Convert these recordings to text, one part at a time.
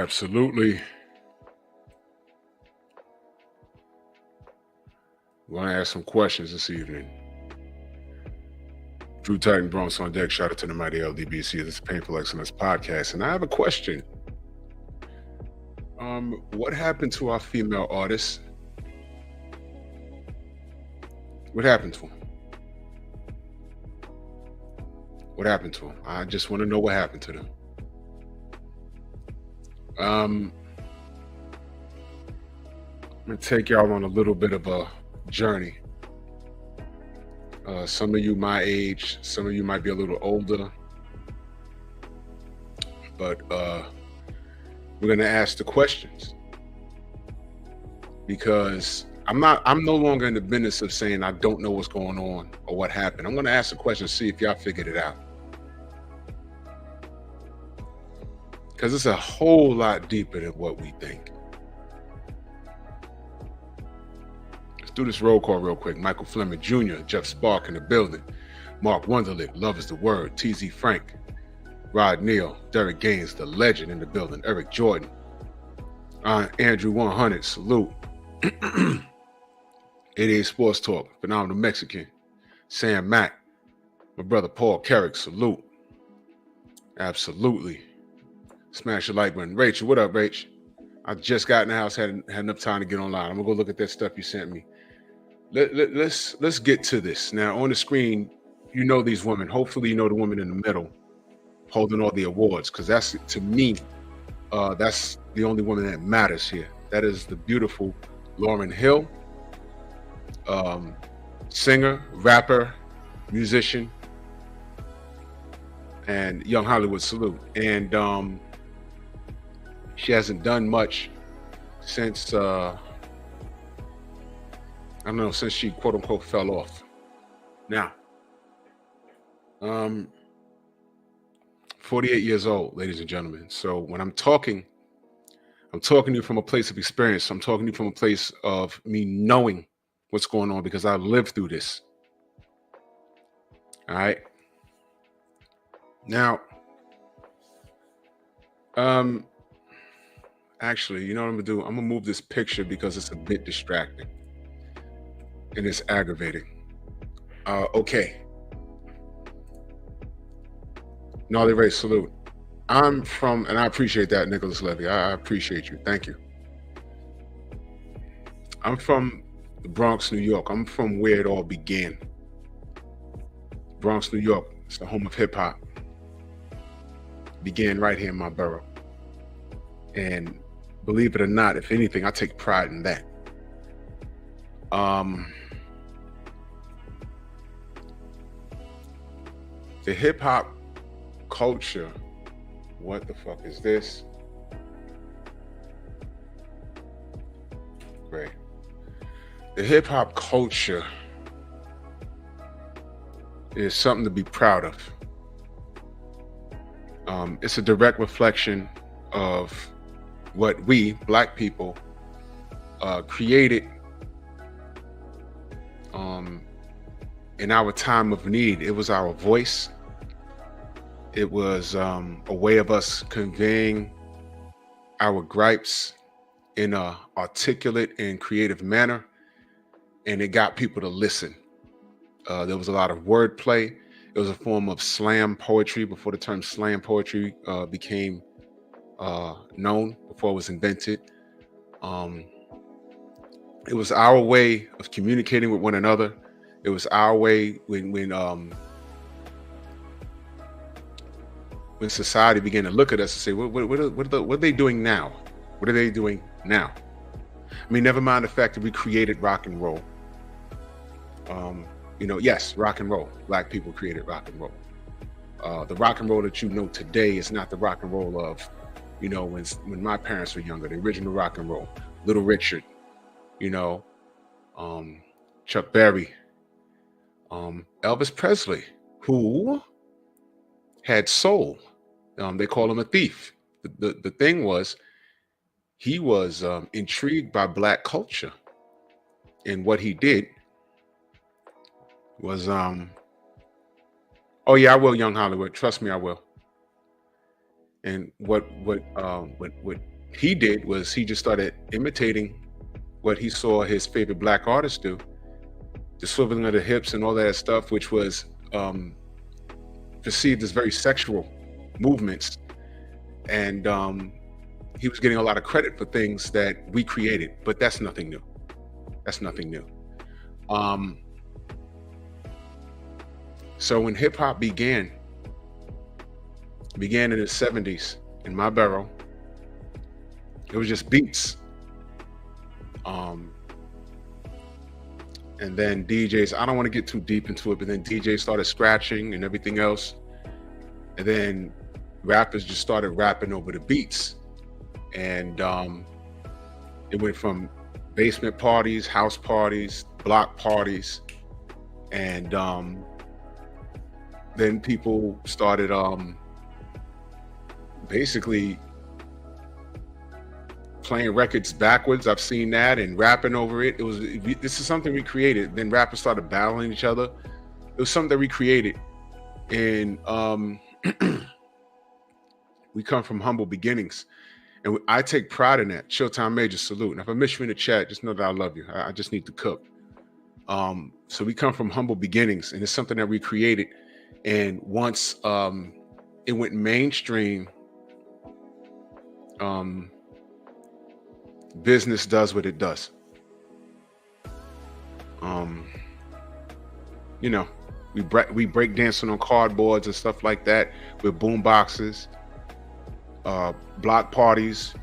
Absolutely. Want to ask some questions this evening. Drew Titan Bronx on deck. Shout out to the mighty LDBC. This is Painful Excellence podcast, and I have a question. What happened to our female artists? What happened to them? What happened to them? I just want to know what happened to them. I'm gonna take y'all on a little bit of a journey. Some of you my age, some of you might be a little older, but we're gonna ask the questions because I'm no longer in the business of saying I don't know what's going on or what happened. I'm gonna ask the question, see if y'all figured it out. Because it's a whole lot deeper than what we think. Let's do this roll call real quick. Michael Fleming Jr., Jeff Spark in the building. Mark Wunderlich, Love is the Word. TZ Frank, Rod Neal, Derek Gaines, the legend in the building. Eric Jordan, Andrew 100, salute. 88 Sports Talk, Phenomenal Mexican. Sam Mack, my brother Paul Carrick, salute. Absolutely. Smash your like button. Rachel, what up, Rach? I just got in the house, had enough time to get online. I'm gonna go look at that stuff you sent me. Let's get to this. Now on the screen, you know these women. Hopefully you know the woman in the middle holding all the awards, because that's, to me, that's the only woman that matters here. That is the beautiful Lauryn Hill, singer, rapper, musician, and Young Hollywood, salute. And she hasn't done much since I don't know, since she quote unquote fell off. Now, 48 years old, ladies and gentlemen. So when I'm talking to you from a place of experience. I'm talking to you from a place of me knowing what's going on because I lived through this. All right. Now, actually, you know what I'm gonna do? I'm gonna move this picture because it's a bit distracting and it's aggravating. Okay. Gnarly Ray, salute. I'm from, and I appreciate that, Nicholas Levy. I appreciate you. Thank you. I'm from the Bronx, New York. I'm from where it all began. Bronx, New York. It's the home of hip hop. Began right here in my borough. And believe it or not, if anything, I take pride in that. The hip hop culture, what the fuck is this? Great. The hip hop culture is something to be proud of. It's a direct reflection of what we, Black people, created in our time of need. It was our voice. It was a way of us conveying our gripes in a articulate and creative manner, and it got people to listen. There was a lot of wordplay. It was a form of slam poetry before the term slam poetry became known, before it was invented. It was our way of communicating with one another. It was our way when society began to look at us and say, what are they doing now? What are they doing now? I mean, never mind the fact that we created rock and roll. Yes, rock and roll. Black people created rock and roll. The rock and roll that you know today is not the rock and roll of, when my parents were younger, the original rock and roll. Little Richard, Chuck Berry, Elvis Presley, who had soul. They call him a thief. The thing was, he was intrigued by Black culture, and what he did was, oh yeah, I will, Young Hollywood. Trust me, I will. And what he did was he just started imitating what he saw his favorite black artists do, the swiveling of the hips and all that stuff, which was um, perceived as very sexual movements. And he was getting a lot of credit for things that we created, but that's nothing new. That's nothing new. Um, so when hip hop began in the 70s in my borough, it was just beats. Um, and then DJs, I don't want to get too deep into it, but then DJs started scratching and everything else. And then rappers just started rapping over the beats. And it went from basement parties, house parties, block parties. And then people started basically playing records backwards. I've seen that and rapping over it. This is something we created. Then rappers started battling each other. It was something that we created. And we come from humble beginnings. And I take pride in that. Showtime Major, salute. And if I miss you in the chat, just know that I love you. I just need to cook. So we come from humble beginnings, and it's something that we created. And once it went mainstream, business does what it does. You know, we break dancing on cardboards and stuff like that with boom boxes, block parties,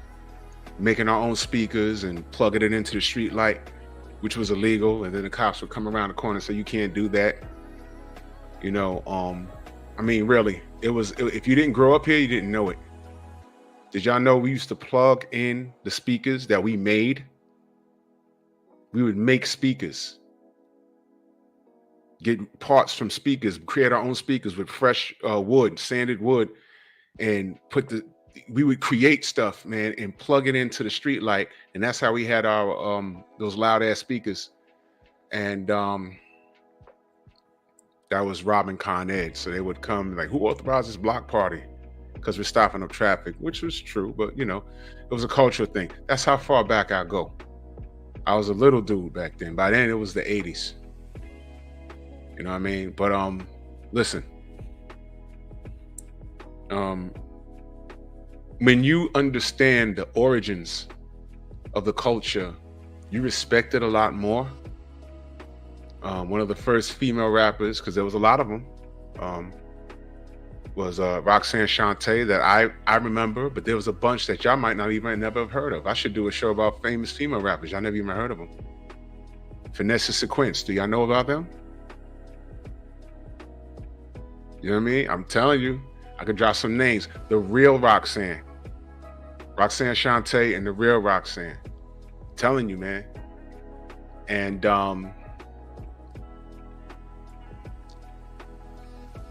making our own speakers and plugging it into the street light, which was illegal. And then the cops would come around the corner and say, you can't do that. You know, I mean, really, if you didn't grow up here, you didn't know it. Did y'all know we used to plug in the speakers that we made? We would make speakers, get parts from speakers, create our own speakers with fresh wood, sanded wood, and we would create stuff, man, and plug it into the street light. And that's how we had our those loud ass speakers. And that was robbing Con Ed. So they would come like, who authorized this block party? Because we're stopping up traffic, which was true, but you know, it was a cultural thing. That's how far back I go. I was a little dude back then. By then it was the 80s. You know what I mean? But listen. When you understand the origins of the culture, you respect it a lot more. One of the first female rappers, because there was a lot of them, was Roxanne Shante that I remember, but there was a bunch that y'all might not even never have heard of. I should do a show about famous female rappers. Y'all never even heard of them. Finesse Sequence, do y'all know about them? You know what I mean? I'm telling you, I could drop some names. The real Roxanne Shante and the real Roxanne. I'm telling you, man. And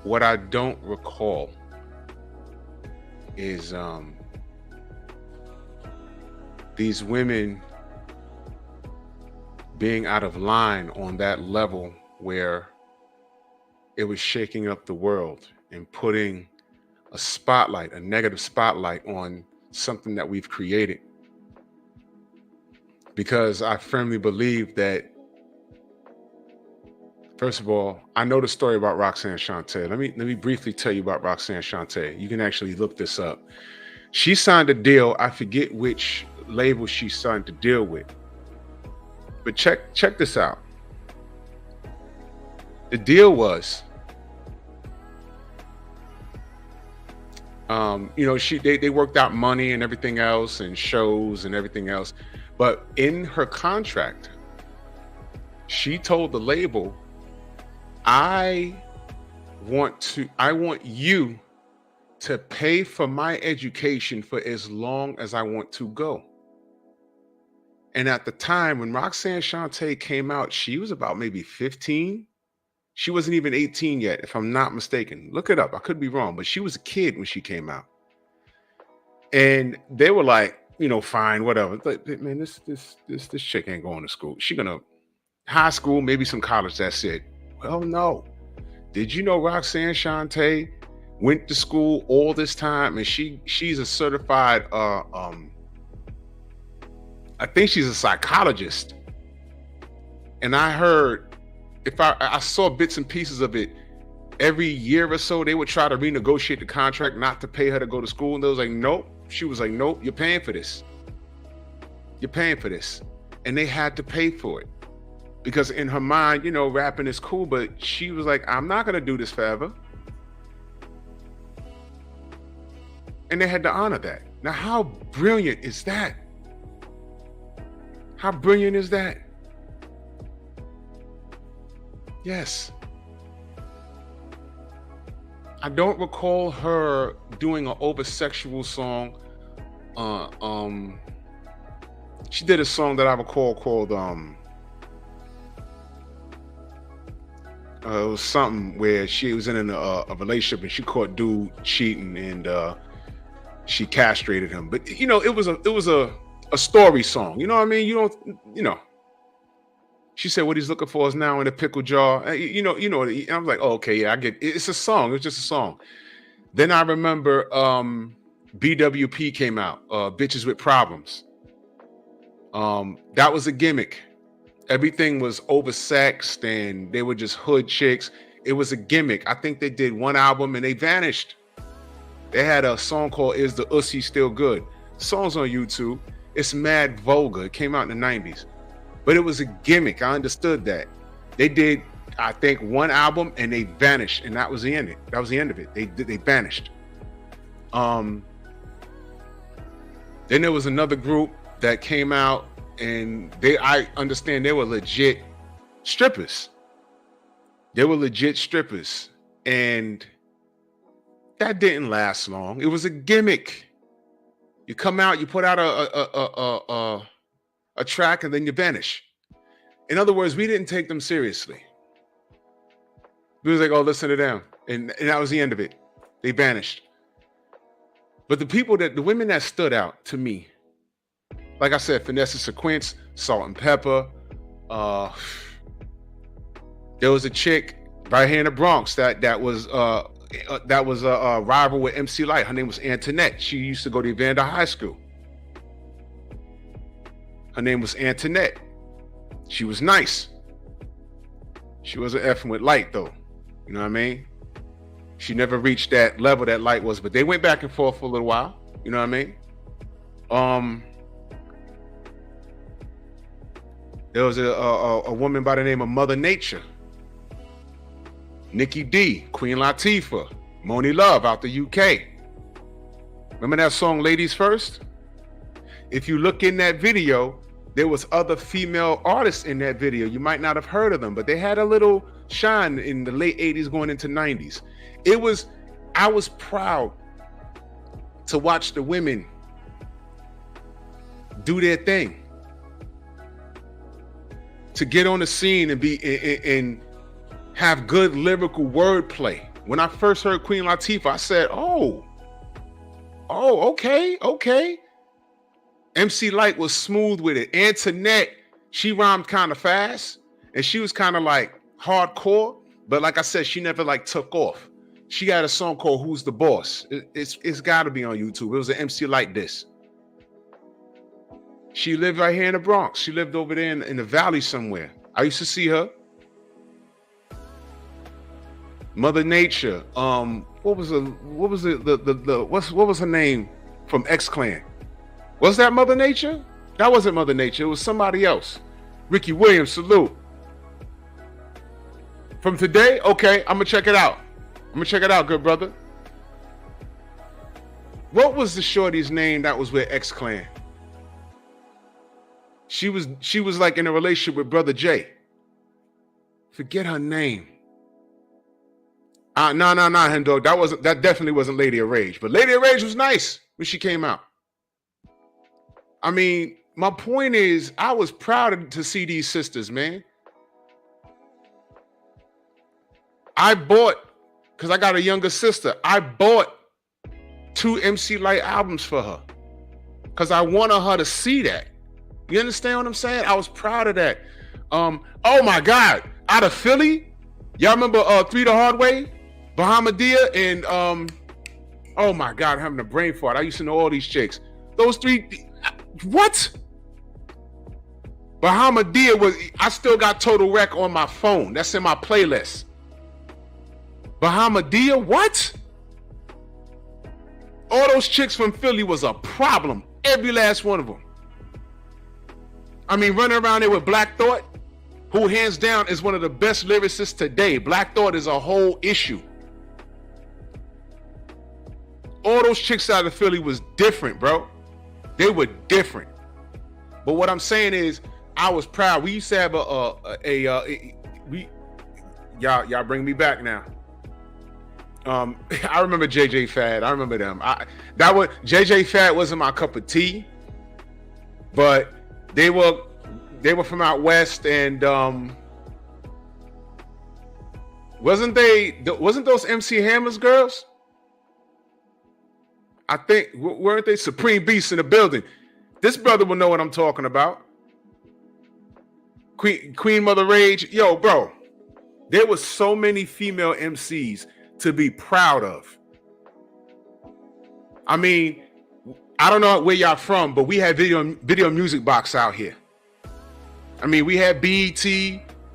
what I don't recall is these women being out of line on that level where it was shaking up the world and putting a negative spotlight on something that we've created. Because I firmly believe that, first of all, I know the story about Roxanne Shante. Let me briefly tell you about Roxanne Shante. You can actually look this up. She signed a deal. I forget which label she signed the deal with. But check this out. The deal was, you know, they worked out money and everything else and shows and everything else. But in her contract, she told the label, I want you to pay for my education for as long as I want to go. And at the time when Roxanne Shante came out, she was about maybe 15. She wasn't even 18 yet, if I'm not mistaken. Look it up. I could be wrong, but she was a kid when she came out. And they were like, you know, fine, whatever. But man, this chick ain't going to school. She gonna high school, maybe some college. That's it. Well, no. Did you know Roxanne Shante went to school all this time, and she's a certified I think she's a psychologist. And I heard, if I saw bits and pieces of it, every year or so, they would try to renegotiate the contract not to pay her to go to school. And they was like, nope. She was like, nope, you're paying for this. You're paying for this. And they had to pay for it. Because in her mind, rapping is cool, but she was like, I'm not going to do this forever. And they had to honor that. Now, how brilliant is that? How brilliant is that? Yes. I don't recall her doing an over-sexual song. She did a song that I recall called it was something where she was in a relationship and she caught dude cheating and she castrated him. But it was a story song. You know what I mean? She said what he's looking for is now in a pickle jar. And I was like, oh, okay, yeah, I get it. It's a song. It was just a song. Then I remember BWP came out, Bitches with Problems. That was a gimmick. Everything was oversexed and they were just hood chicks. It was a gimmick. I think they did one album and they vanished. They had a song called Is the Ussy Still Good? The song's on YouTube. It's mad vulgar. It came out in the 90s. But it was a gimmick. I understood that. They did, I think, one album and they vanished. And that was the end. That was the end of it. They vanished. Then there was another group that came out and I understand they were legit strippers. They were legit strippers. And that didn't last long. It was a gimmick. You come out, you put out a track, and then you vanish. In other words, we didn't take them seriously. We was like, oh, listen to them. And that was the end of it. They vanished. But the women that stood out to me, like I said, Vanessa Sequence, Salt and Pepper. There was a chick right here in the Bronx that was a rival with MC Lyte. Her name was Antoinette. She used to go to Evander High School. Her name was Antoinette. She was nice. She wasn't effing with Lyte though. You know what I mean? She never reached that level that Lyte was, but they went back and forth for a little while. You know what I mean? There was a woman by the name of Mother Nature. Nikki D, Queen Latifah, Moni Love out the UK. Remember that song, Ladies First? If you look in that video, there was other female artists in that video. You might not have heard of them, but they had a little shine in the late 80s going into 90s. I was proud to watch the women do their thing. To get on the scene and and have good lyrical wordplay. When I first heard Queen Latifah, I said, oh, okay. MC Lyte was smooth with it. Antoinette, she rhymed kind of fast and she was kind of like hardcore, but like I said, she never like took off. She got a song called Who's the Boss? It's got to be on YouTube. It was an MC Lyte diss. She lived right here in the Bronx. She lived over there in the valley somewhere. I used to see her. Mother Nature. What was her name from X Clan? Was that Mother Nature? That wasn't Mother Nature. It was somebody else. Ricky Williams, salute. From Today? Okay, I'm gonna check it out. Good brother. What was the shorty's name that was with X Clan? She was like in a relationship with Brother Jay. Forget her name. No, hen dog. That definitely wasn't Lady of Rage. But Lady of Rage was nice when she came out. I mean, my point is, I was proud to see these sisters, man. I bought, because I got a younger sister, I bought 2 MC Lyte albums for her. Because I wanted her to see that. You understand what I'm saying? I was proud of that. Oh my God. Out of Philly? Y'all remember 3 the Hard Way? Bahamadia and oh my God, I'm having a brain fart. I used to know all these chicks. Those 3, what? Bahamadia was, I still got Total Wreck on my phone. That's in my playlist. Bahamadia, what? All those chicks from Philly was a problem. Every last one of them. I mean, running around there with Black Thought, who hands down is one of the best lyricists today. Black Thought is a whole issue. All those chicks out of Philly was different, bro. They were different. But what I'm saying is, I was proud. We used to have y'all bring me back now. I remember JJ Fad. I remember them. JJ Fad wasn't my cup of tea, but they were from out west, and wasn't those MC Hammer's girls? I think, weren't they? Supreme Beast in the building. This brother will know what I'm talking about. Queen Mother Rage. Yo, bro, there was so many female MCs to be proud of. I mean, I don't know where y'all from, but we had video music box out here. I mean, we had BET,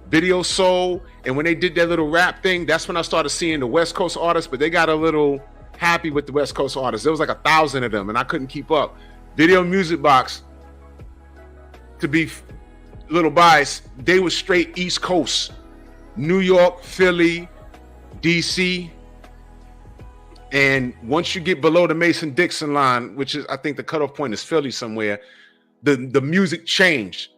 Video Soul, and when they did that little rap thing, that's when I started seeing the West Coast artists, but they got a little happy with the West Coast artists. There was like 1,000 of them, and I couldn't keep up. Video music box, to be little biased, they were straight East Coast. New York, Philly, DC. And once you get below the Mason-Dixon line, which is, I think the cutoff point is Philly somewhere, the music changed.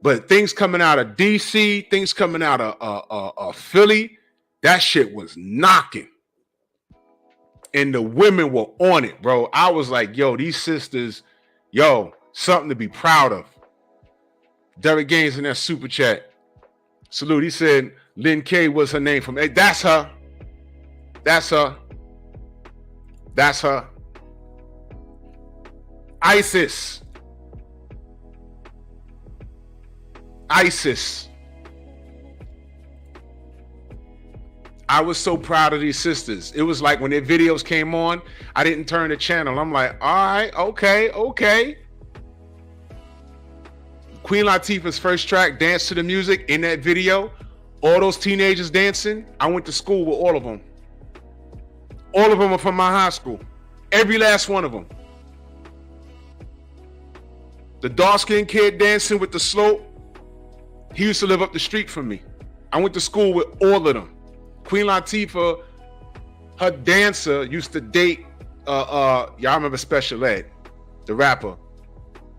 But things coming out of DC, things coming out of Philly, that shit was knocking. And the women were on it, bro. I was like, yo, these sisters, something to be proud of. Derek Gaines in that super chat. Salute. He said Lynn K was her name from. Hey, that's her. That's her. That's her. ISIS. I was so proud of these sisters. It was like when their videos came on, I didn't turn the channel. I'm like, all right, okay. Queen Latifah's first track, Dance to the Music, in that video, all those teenagers dancing, I went to school with all of them. All of them are from my high school. Every last one of them. The dark-skinned kid dancing with the slope, he used to live up the street from me. I went to school with all of them. Queen Latifah, her dancer used to date, y'all remember Special Ed, the rapper.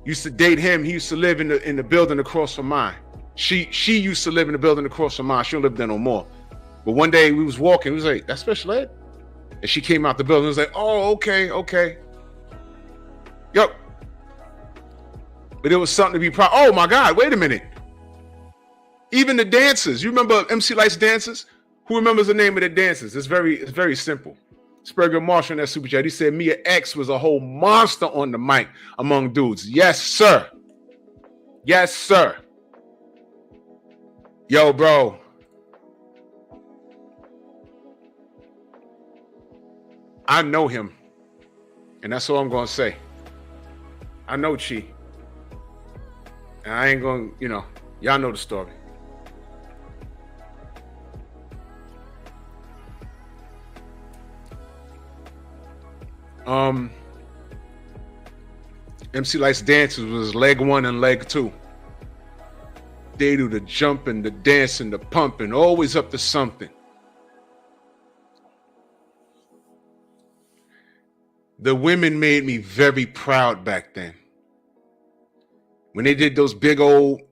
Used to date him. He used to live in the building across from mine. She used to live in the building across from mine. She don't live there no more. But one day we was walking. We was like, that's Special Ed? And she came out the building. I was like, oh, okay. Yep. But it was something to be proud. Oh my God, wait a minute. Even the dancers. You remember MC Light's dancers? Who remembers the name of the dancers? It's very simple. Spurger Marshall in that super chat. He said Mia X was a whole monster on the mic among dudes. Yes, sir. Yes, sir. Yo, bro. I know him. And that's all I'm going to say. I know Chi. And I ain't going to, y'all know the story. MC Light's dances was leg 1 and leg 2. They do the jumping, the dancing, the pumping, always up to something. The women made me very proud back then. When they did those big old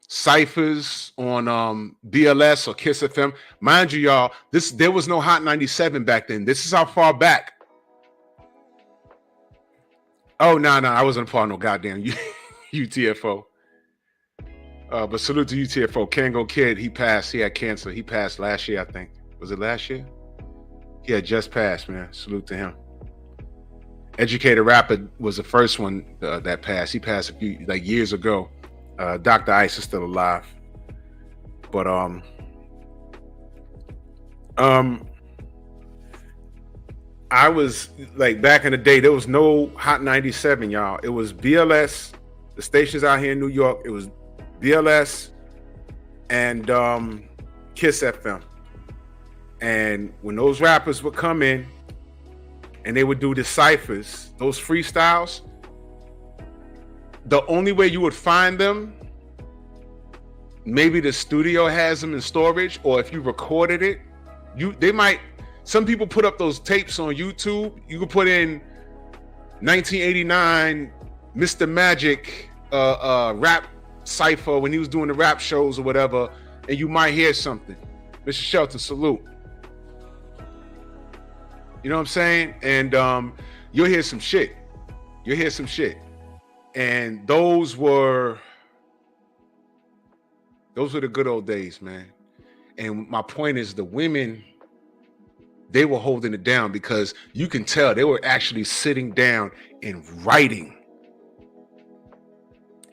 ciphers on BLS or Kiss FM, mind you, y'all, there was no Hot 97 back then. This is how far back. Oh, no, I wasn't a part of no goddamn UTFO. But salute to UTFO. Kango Kid, he passed. He had cancer. He passed last year, I think. Was it last year? He had just passed, man. Salute to him. Educated Rapper was the first one that passed. He passed a few, years ago. Dr. Ice is still alive. But, I was back in the day, there was no Hot 97, y'all. It was BLS, the stations out here in New York. It was BLS and Kiss FM. And when those rappers would come in and they would do the ciphers, those freestyles, the only way you would find them, maybe the studio has them in storage, or if you recorded it, some people put up those tapes on YouTube. You could put in 1989 Mr. Magic rap cipher when he was doing the rap shows or whatever, and you might hear something. Mr. Shelton, salute. You know what I'm saying? And you'll hear some shit. And those were the good old days, man. And my point is, the women, they were holding it down, because you can tell they were actually sitting down and writing.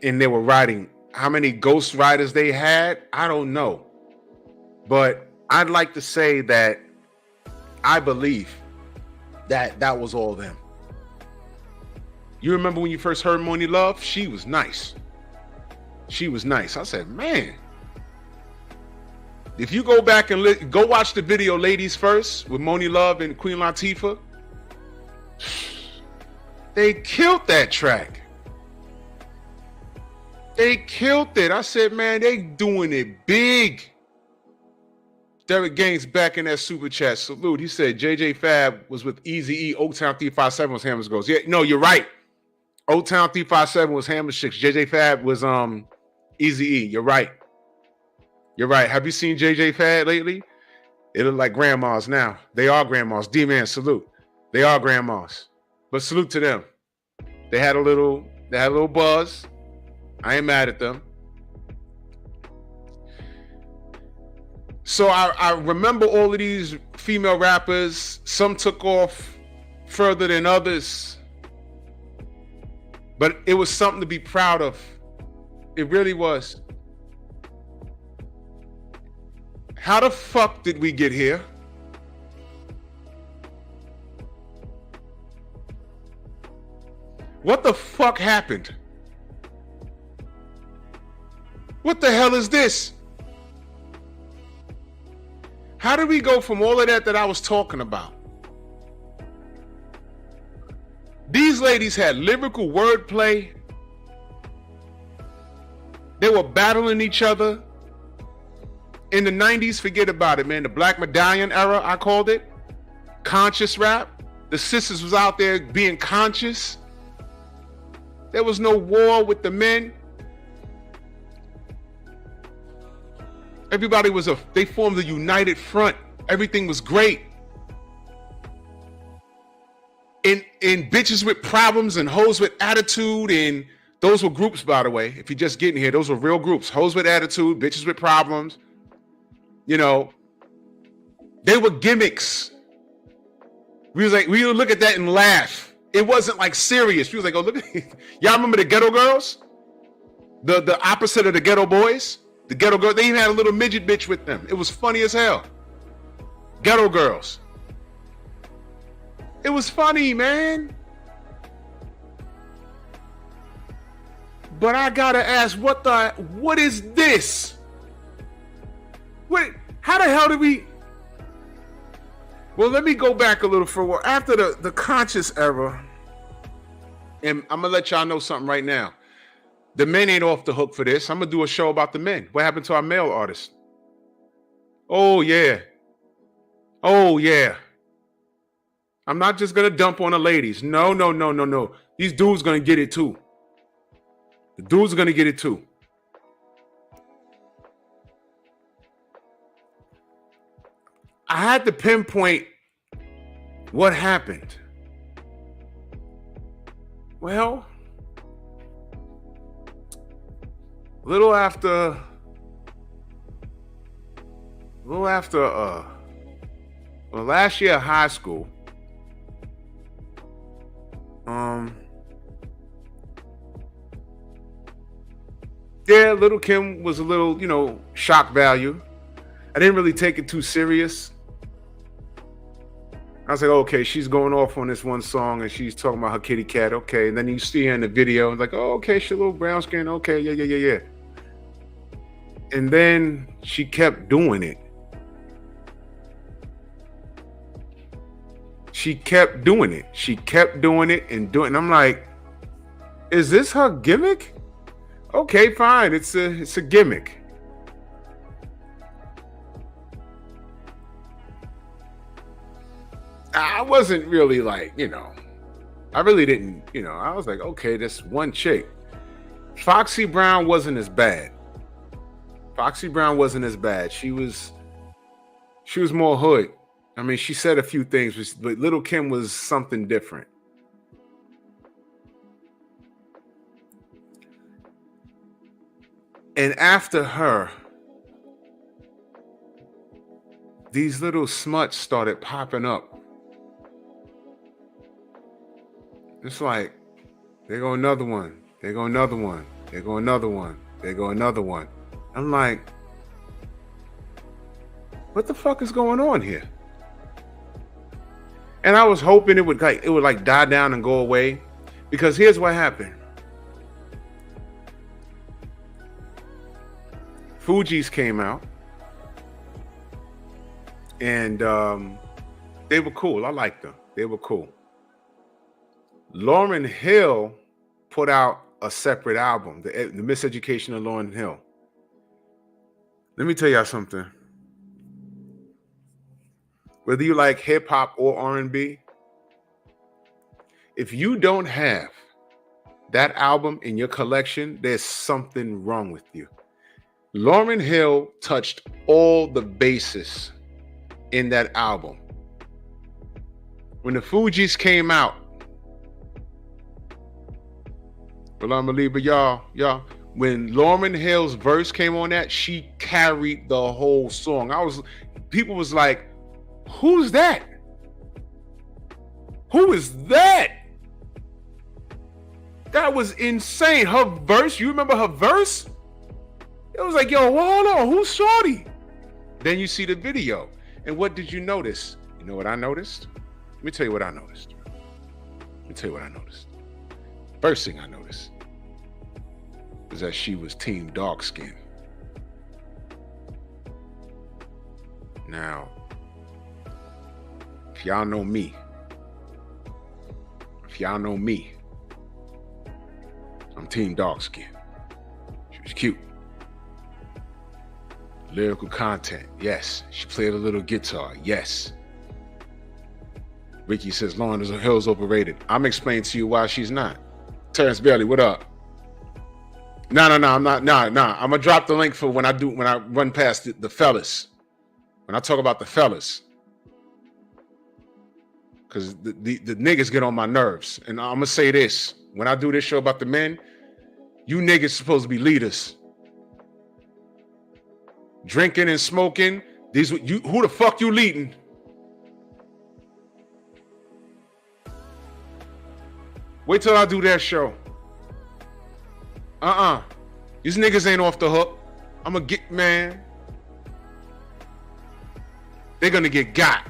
And they were writing. How many ghostwriters they had, I don't know. But I'd like to say that I believe that was all them. You remember when you first heard Money Love? She was nice. I said, man, if you go back and go watch the video Ladies First with Money Love and Queen Latifah, they killed that track. They killed it. I said, man, they doing it big. Derek Gaines back in that super chat. Salute. He said JJ Fab was with Eazy-E. Old Town 357 was Hammers Goes. Yeah, no, you're right. Old Town 357 was Hammers Chicks. JJ Fab was Eazy-E. You're right. Have you seen JJ Fab lately? They look like grandmas now. They are grandmas. D-Man, salute. They are grandmas. But salute to them. They had a little buzz. I ain't mad at them. So I remember all of these female rappers. Some took off further than others. But it was something to be proud of. It really was. How the fuck did we get here? What the fuck happened? What the hell is this? How did we go from all of that I was talking about? These ladies had lyrical wordplay. They were battling each other. In the 90s, forget about it, man. The Black Medallion era, I called it. Conscious rap. The sisters was out there being conscious. There was no war with the men. Everybody they formed a united front. Everything was great. In Bitches with Problems and Hoes with Attitude, and those were groups, by the way. If you're just getting here, those were real groups. Hoes with Attitude, Bitches with Problems. You know, they were gimmicks. We would look at that and laugh. It wasn't like serious. We was like, oh, look at y'all remember the Ghetto Girls? The opposite of the Ghetto Boys? The Ghetto Girls, they even had a little midget bitch with them. It was funny as hell. Ghetto Girls. It was funny, man. But I gotta ask, what is this? How the hell did we? Well, let me go back a little further. After the conscious era, and I'm gonna let y'all know something right now. The men ain't off the hook for this. I'm gonna do a show about the men. What happened to our male artists? Oh yeah. I'm not just gonna dump on the ladies. No. These dudes gonna get it too. The dudes are gonna get it too. I had to pinpoint what happened. Well, last year of high school, Little Kim was a little, shock value. I didn't really take it too serious. I was like, okay, she's going off on this one song and she's talking about her kitty cat. Okay. And then you see her in the video and like, oh, okay, she's a little brown skin. Okay. Yeah. And then she kept doing it. She kept doing it. She kept doing it and doing it. And I'm like, is this her gimmick? Okay, fine. It's a gimmick. I wasn't really like, I really didn't, I was like, okay, this one chick. Foxy Brown wasn't as bad. Foxy Brown wasn't as bad. She was more hood. I mean, she said a few things, but Little Kim was something different. And after her, these little smuts started popping up. It's like, there go another one. There go another one. There go another one. There go another one. I'm like, what the fuck is going on here? And I was hoping it would die down and go away, because here's what happened. Fugees came out, and they were cool. I liked them. They were cool. Lauryn Hill put out a separate album, the Miseducation of Lauryn Hill. Let me tell y'all something. Whether you like hip hop or R&B, if you don't have that album in your collection, there's something wrong with you. Lauryn Hill touched all the bases in that album. When the Fugees came out, well, I'm gonna leave it, y'all. When Lauryn Hill's verse came on that, she carried the whole song. People was like, who's that? Who is that? That was insane. Her verse, you remember her verse? It was like, yo, hold on, who's Shorty? Then you see the video. And what did you notice? You know what I noticed? Let me tell you what I noticed. First thing I noticed was that she was team dark skin. Now, if y'all know me, I'm team dark skin. She was cute. Lyrical content, yes. She played a little guitar, yes. Ricky says Lauryn Hill's overrated. I'm explaining to you why she's not. Terrence Bailey, what up? No, I'm not. No. I'm gonna drop the link for when I run past the fellas. When I talk about the fellas, because the niggas get on my nerves. And I'm gonna say this: when I do this show about the men, you niggas supposed to be leaders. Drinking and smoking. Who the fuck you leading? Wait till I do that show. These niggas ain't off the hook. I'ma get, man. They're gonna get got.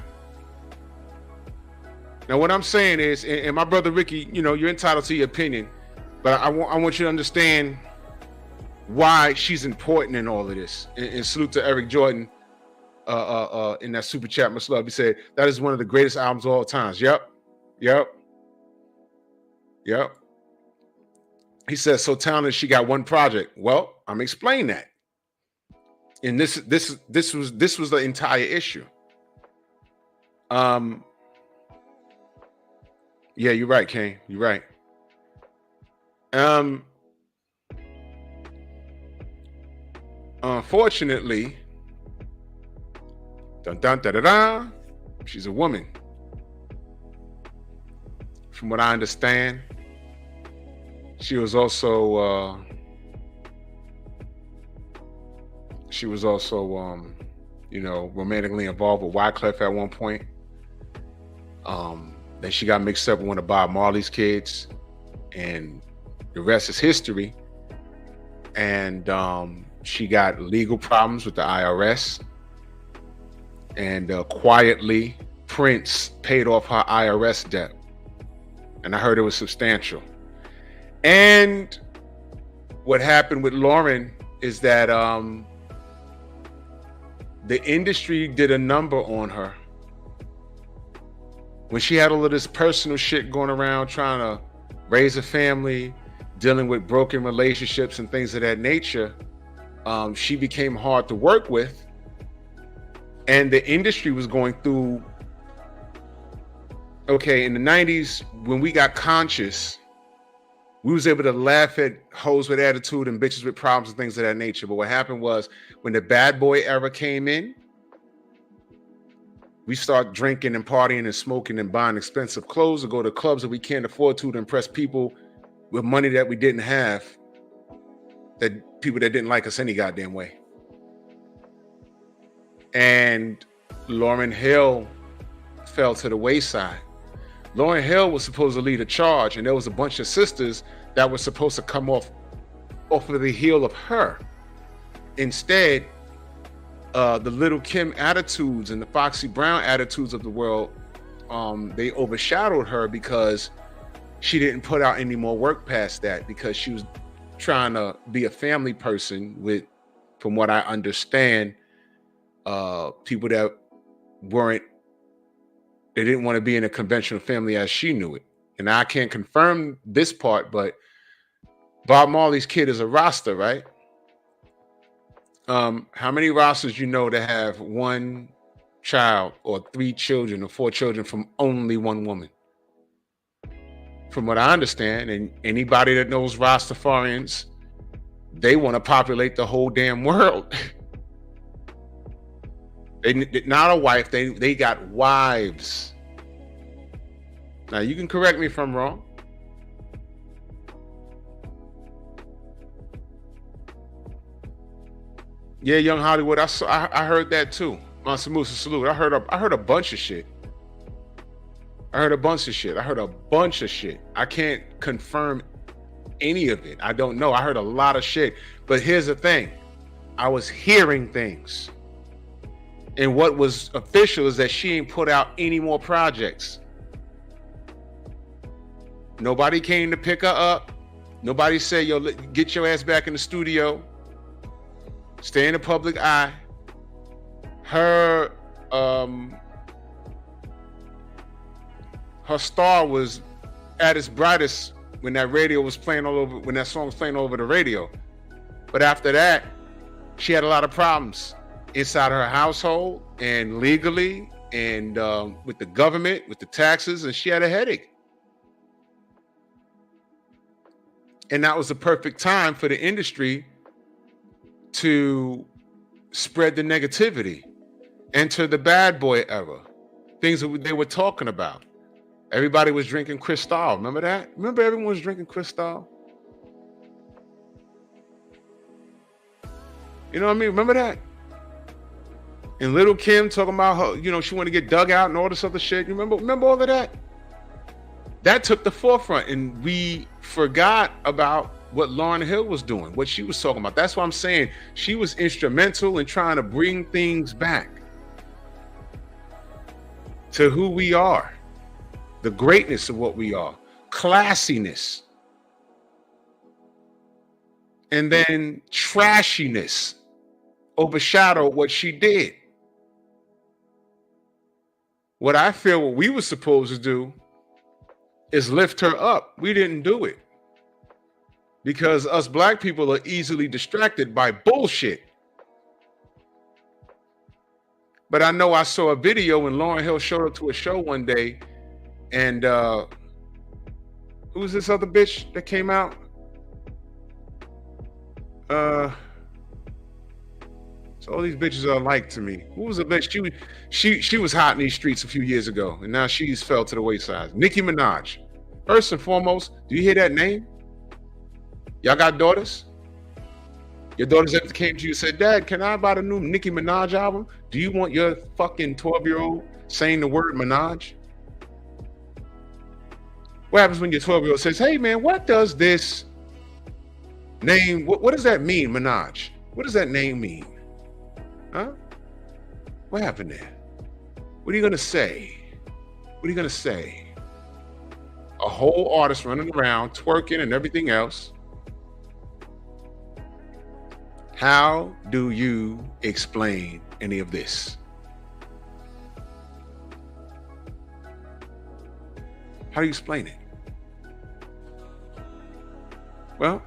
Now what I'm saying is, and my brother Ricky, you're entitled to your opinion, but I want you to understand why she's important in all of this. And salute to Eric Jordan in that super chat, much love. He said that is one of the greatest albums of all times. Yep. He says, so talented, she got one project. Well, I'm explaining that. And this was the entire issue. Yeah, you're right, Kane. You're right. Unfortunately, she's a woman. From what I understand, she was also romantically involved with Wyclef at one point. Then she got mixed up with one of Bob Marley's kids, and the rest is history. And she got legal problems with the IRS, and quietly Prince paid off her IRS debt, and I heard it was substantial. And what happened with Lauryn is that the industry did a number on her when she had all of this personal shit going around, trying to raise a family, dealing with broken relationships and things of that nature. She became hard to work with, and the industry was going through. Okay, in the 90s, when we got conscious, we was able to laugh at hoes with attitude and bitches with problems and things of that nature. But what happened was, when the bad boy era came in, we start drinking and partying and smoking and buying expensive clothes to go to clubs that we can't afford to impress people with money that we didn't have, that people that didn't like us any goddamn way. And Lauryn Hill fell to the wayside. Lauryn Hill was supposed to lead a charge, and there was a bunch of sisters that were supposed to come off of the heel of her. Instead, the Little Kim attitudes and the Foxy Brown attitudes of the world, they overshadowed her because she didn't put out any more work past that, because she was trying to be a family person with, from what I understand, people that they didn't want to be in a conventional family as she knew it. And I can't confirm this part, but Bob Marley's kid is a Rasta, right? How many Rastas you know that have one child or 3 children or 4 children from only one woman? From what I understand, and anybody that knows Rastafarians, they want to populate the whole damn world. They not a wife, they got wives. Now you can correct me if I'm wrong. Yeah, Young Hollywood, I heard that too. Mansa Musa, salute. I heard a bunch of shit. I heard a bunch of shit. I can't confirm any of it. I don't know. I heard a lot of shit. But here's the thing. I was hearing things. And what was official is that she ain't put out any more projects. Nobody came to pick her up. Nobody said, yo, get your ass back in the studio. Stay in the public eye. Her star was at its brightest when that radio was playing all over, when that song was playing all over the radio. But after that, she had a lot of problems inside her household and legally and with the government, with the taxes, and she had a headache. And that was the perfect time for the industry to spread the negativity, enter the bad boy era, things that they were talking about. Everybody was drinking Cristal. Remember that? Remember everyone was drinking Cristal? You know what I mean? Remember that? And Little Kim talking about her, you know, she wanted to get dug out and all this other shit. You remember all of that? That took the forefront, and we forgot about what Lauryn Hill was doing, what she was talking about. That's why I'm saying she was instrumental in trying to bring things back to who we are, the greatness of what we are, classiness, and then trashiness overshadowed what she did. What I feel what we were supposed to do is lift her up. We didn't do it because us black people are easily distracted by bullshit. But I know I saw a video when Lauryn Hill showed up to a show one day, and who's this other bitch that came out? So all these bitches are alike to me. Who was the bitch? She was hot in these streets a few years ago, and now she's fell to the wayside. Nicki Minaj. First and foremost, do you hear that name? Y'all got daughters? Your daughters ever came to you and said, Dad, can I buy the new Nicki Minaj album? Do you want your fucking 12-year-old saying the word Minaj? What happens when your 12-year-old says, hey man, what does this name, what does that mean, Minaj? What does that name mean? Huh? What happened there? What are you gonna say? What are you gonna say? A whole artist running around, twerking and everything else. How do you explain any of this? How do you explain it? Well,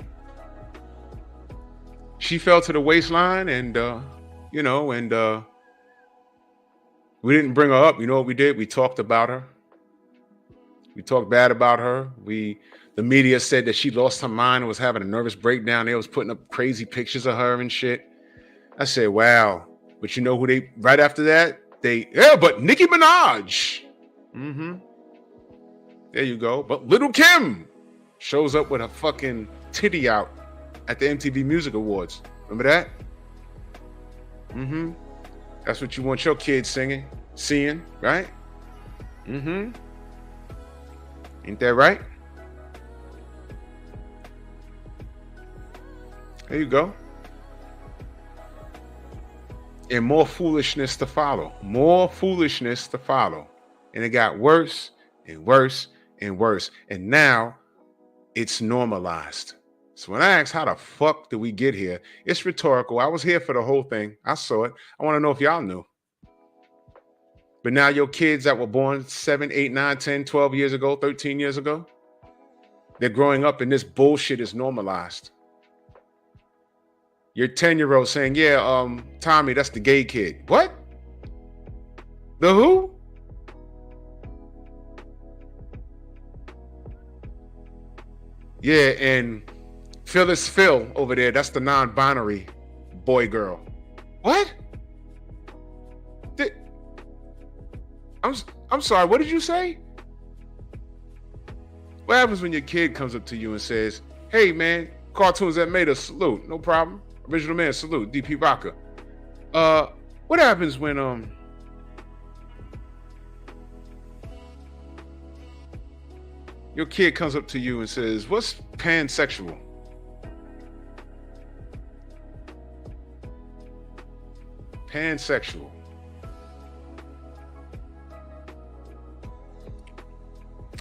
she fell to the waistline, and we didn't bring her up. You know what we did? We talked about her. We talked bad about her. The media said that she lost her mind and was having a nervous breakdown. They was putting up crazy pictures of her and shit. I said, wow. But you know who they, right after that, but Nicki Minaj. Mm-hmm. There you go. But Little Kim shows up with a fucking titty out at the MTV Music Awards. Remember that? Mm-hmm. That's what you want your kids seeing, right? Mm-hmm. Ain't that right? There you go. And more foolishness to follow. More foolishness to follow. And it got worse and worse and worse. And now it's normalized. So when I ask how the fuck did we get here, it's rhetorical. I was here for the whole thing. I saw it. I want to know if y'all knew. But now your kids that were born 7, 8, 9, 10, 12 years ago, 13 years ago, they're growing up and this bullshit is normalized. Your 10-year-old saying, yeah, Tommy, that's the gay kid. What? The who? Yeah, and Phyllis Phil over there, that's the non-binary boy girl. What? I'm sorry, what did you say? What happens when your kid comes up to you and says, hey man, cartoons that made us, salute, no problem. Original man, salute, DP Rocker. What happens when your kid comes up to you and says, what's pansexual? Pansexual.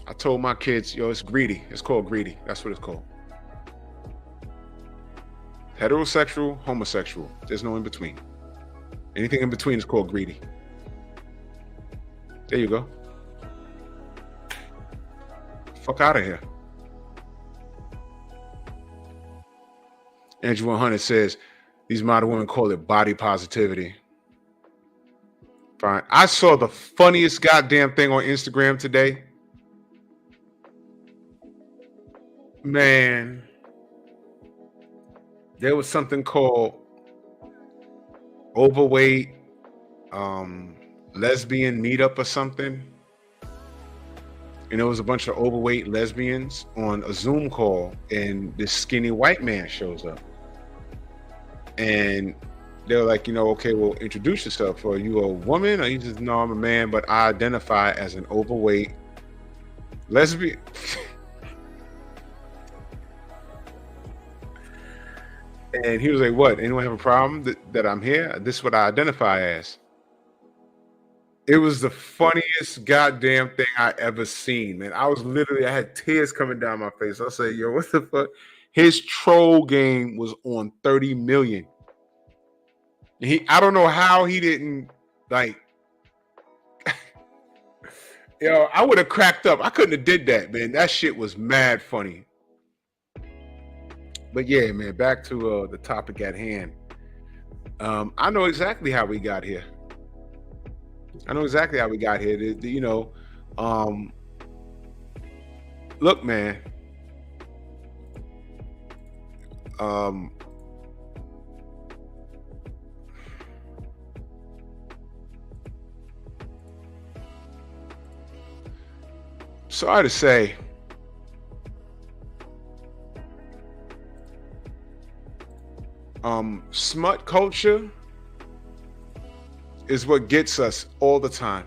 I told my kids, yo, it's greedy. It's called greedy. That's what it's called. Heterosexual, homosexual. There's no in between. Anything in between is called greedy. There you go. Fuck out of here. Andrew 100 says, these modern women call it body positivity. Fine. I saw the funniest goddamn thing on Instagram today. Man, there was something called overweight lesbian meetup or something. And there was a bunch of overweight lesbians on a Zoom call, and this skinny white man shows up. And they're like, okay, well, introduce yourself. Are you a woman? Or you just, no, I'm a man, but I identify as an overweight lesbian. And he was like, what? Anyone have a problem that I'm here? This is what I identify as. It was the funniest goddamn thing I ever seen, man. I had tears coming down my face. I said, yo, what the fuck? His troll game was on 30 million. I don't know how he didn't, like, I would have cracked up. I couldn't have did that, man. That shit was mad funny. But yeah, man, back to the topic at hand. I know exactly how we got here. Look, man. Sorry to say, smut culture is what gets us all the time.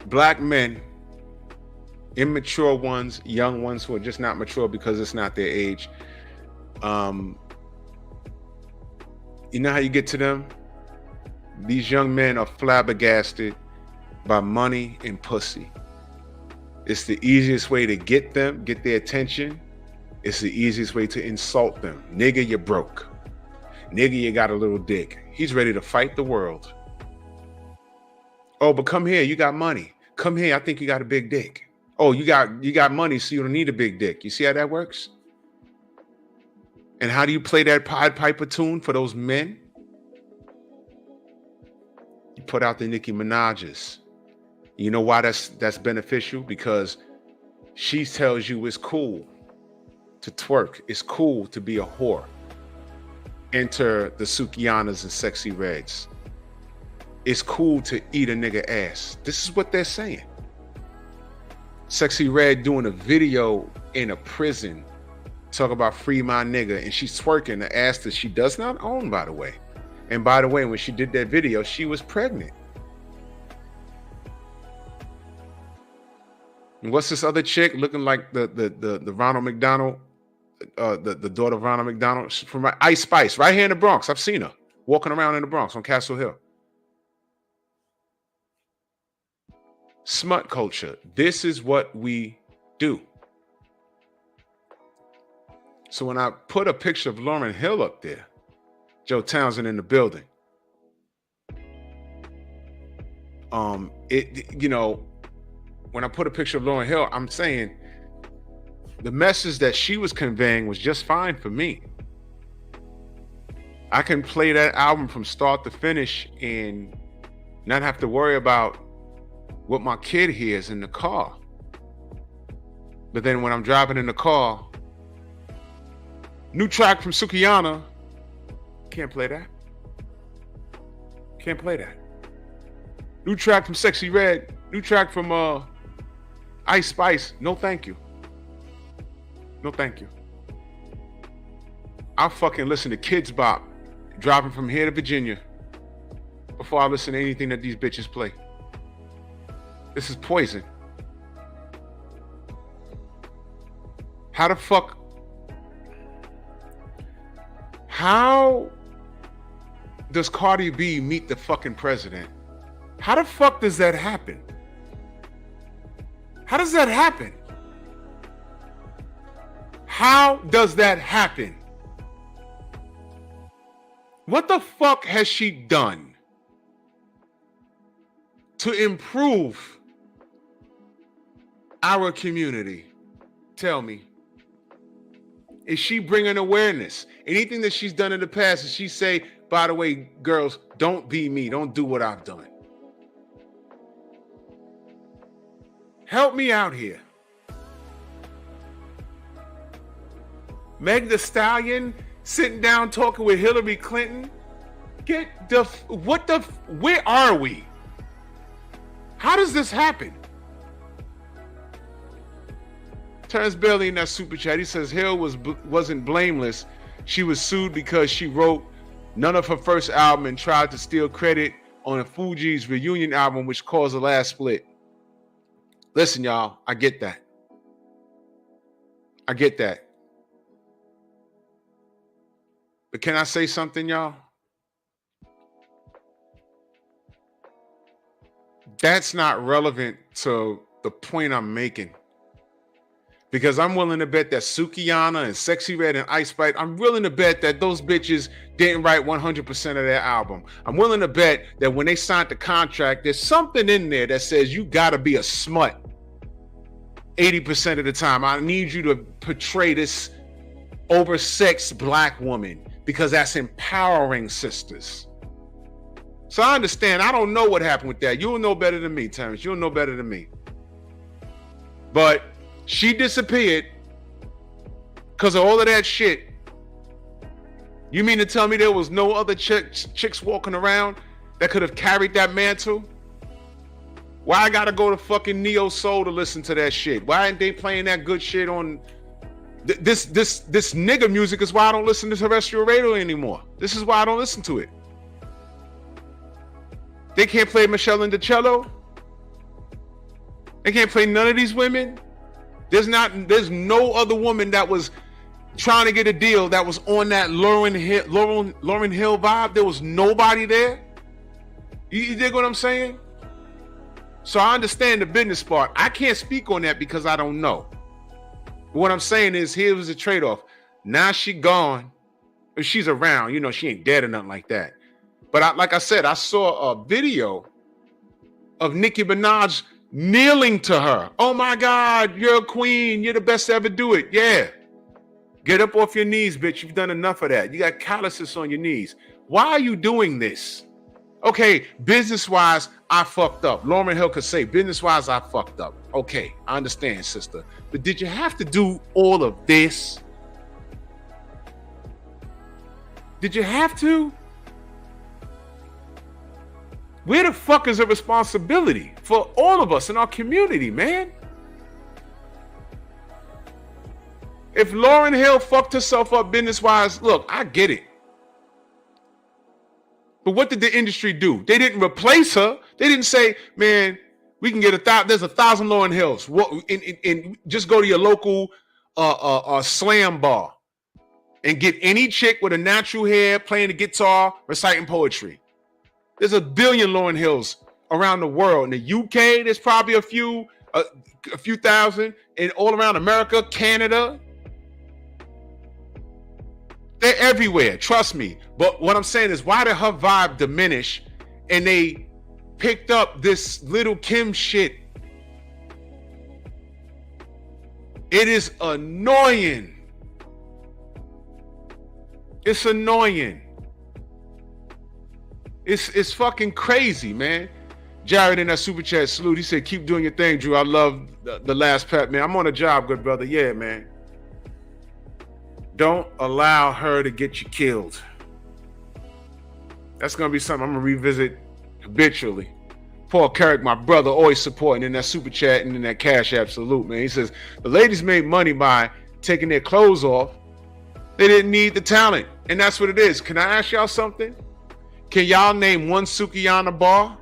Black men, immature ones, young ones who are just not mature because it's not their age. You know how you get to them? These young men are flabbergasted by money and pussy. It's the easiest way to get their attention. It's the easiest way to insult them. Nigga, you're broke. Nigga, you got a little dick. He's ready to fight the world. Oh, but come here, you got money. Come here, I think you got a big dick. Oh, you got money, so you don't need a big dick. You see how that works? And how do you play that Pied Piper tune for those men? You put out the Nicki Minaj's. You know why that's beneficial? Because she tells you it's cool to twerk. It's cool to be a whore. Enter the Sukianas and Sexy Reds. It's cool to eat a nigga ass. This is what they're saying. Sexy Red doing a video in a prison, talk about free my nigga, and she's twerking the ass that she does not own, by the way. And by the way, when she did that video, she was pregnant. And what's this other chick looking like the Ronald McDonald, the daughter of Ronald McDonald from Ice Spice, right here in the Bronx? I've seen her walking around in the Bronx on Castle Hill. Smut culture. This is what we do. So when I put a picture of Lauryn Hill up there, Joe Townsend in the building, when I put a picture of Lauryn Hill, I'm saying the message that she was conveying was just fine for me. I can play that album from start to finish and not have to worry about what my kid hears in the car. But then when I'm driving in the car, new track from Sukiana, can't play that. Can't play that. New track from Sexy Red, new track from Ice Spice, no thank you. No thank you. I'll fucking listen to Kids Bop driving from here to Virginia before I listen to anything that these bitches play. This is poison. How the fuck? How does Cardi B meet the fucking president? How the fuck does that happen? How does that happen? How does that happen? What the fuck has she done to improve our community? Tell me. Is she bringing awareness? Anything that she's done in the past, is she say, by the way, girls, don't be me. Don't do what I've done. Help me out here. Meg Thee Stallion sitting down talking with Hillary Clinton. Where are we? How does this happen? Terrence Bailey in that super chat, he says Hill wasn't blameless. She was sued because she wrote none of her first album and tried to steal credit on a Fugees reunion album, which caused the last split. Listen, y'all, I get that. I get that. But can I say something, y'all? That's not relevant to the point I'm making. Because I'm willing to bet that Sukiana and Sexy Red and Ice Spice, I'm willing to bet that those bitches didn't write 100% of their album. I'm willing to bet that when they signed the contract, there's something in there that says you gotta be a smut 80% of the time. I need you to portray this oversexed black woman because that's empowering sisters. So I understand. I don't know what happened with that. You'll know better than me, Terrence. You'll know better than me. But she disappeared because of all of that shit. You mean to tell me there was no other chicks walking around that could have carried that mantle? Why I gotta go to fucking Neo Soul to listen to that shit? Why ain't they playing that good shit on this nigga music? Is why I don't listen to terrestrial radio anymore. This is why I don't listen to it. They can't play Michelle and DiCello. They can't play none of these women. There's no other woman that was trying to get a deal that was on that Lauryn Hill vibe. There was nobody there. You dig what I'm saying? So I understand the business part. I can't speak on that because I don't know. But what I'm saying is, here was a trade-off. Now she gone. If she's around, you know, she ain't dead or nothing like that. But like I said, I saw a video of Nicki Minaj kneeling to her. Oh my God, you're a queen. You're the best to ever do it. Yeah. Get up off your knees, bitch. You've done enough of that. You got calluses on your knees. Why are you doing this? Okay, business-wise, I fucked up. Lauryn Hill could say, business-wise, I fucked up. Okay, I understand, sister. But did you have to do all of this? Did you have to? Where the fuck is the responsibility for all of us in our community, man? If Lauryn Hill fucked herself up business-wise, look, I get it. But what did the industry do? They didn't replace her. They didn't say, man, we can get there's 1,000 Lauryn Hills. And just go to your local slam bar and get any chick with a natural hair playing the guitar, reciting poetry. There's a billion Lauryn Hills around the world. In the UK, there's probably a few thousand. And all around America, Canada. They're everywhere, trust me. But what I'm saying is, why did her vibe diminish and they picked up this Little Kim shit? It is annoying. It's annoying. It's fucking crazy, man. Jared in that super chat salute. He said, keep doing your thing, Drew. I love the last P.E.P, man. I'm on a job, good brother. Yeah, man. Don't allow her to get you killed. That's going to be something I'm going to revisit habitually. Paul Carrick, my brother, always supporting in that super chat and in that Cash App salute, man. He says, the ladies made money by taking their clothes off. They didn't need the talent. And that's what it is. Can I ask y'all something? Can y'all name one Sukiyana bar?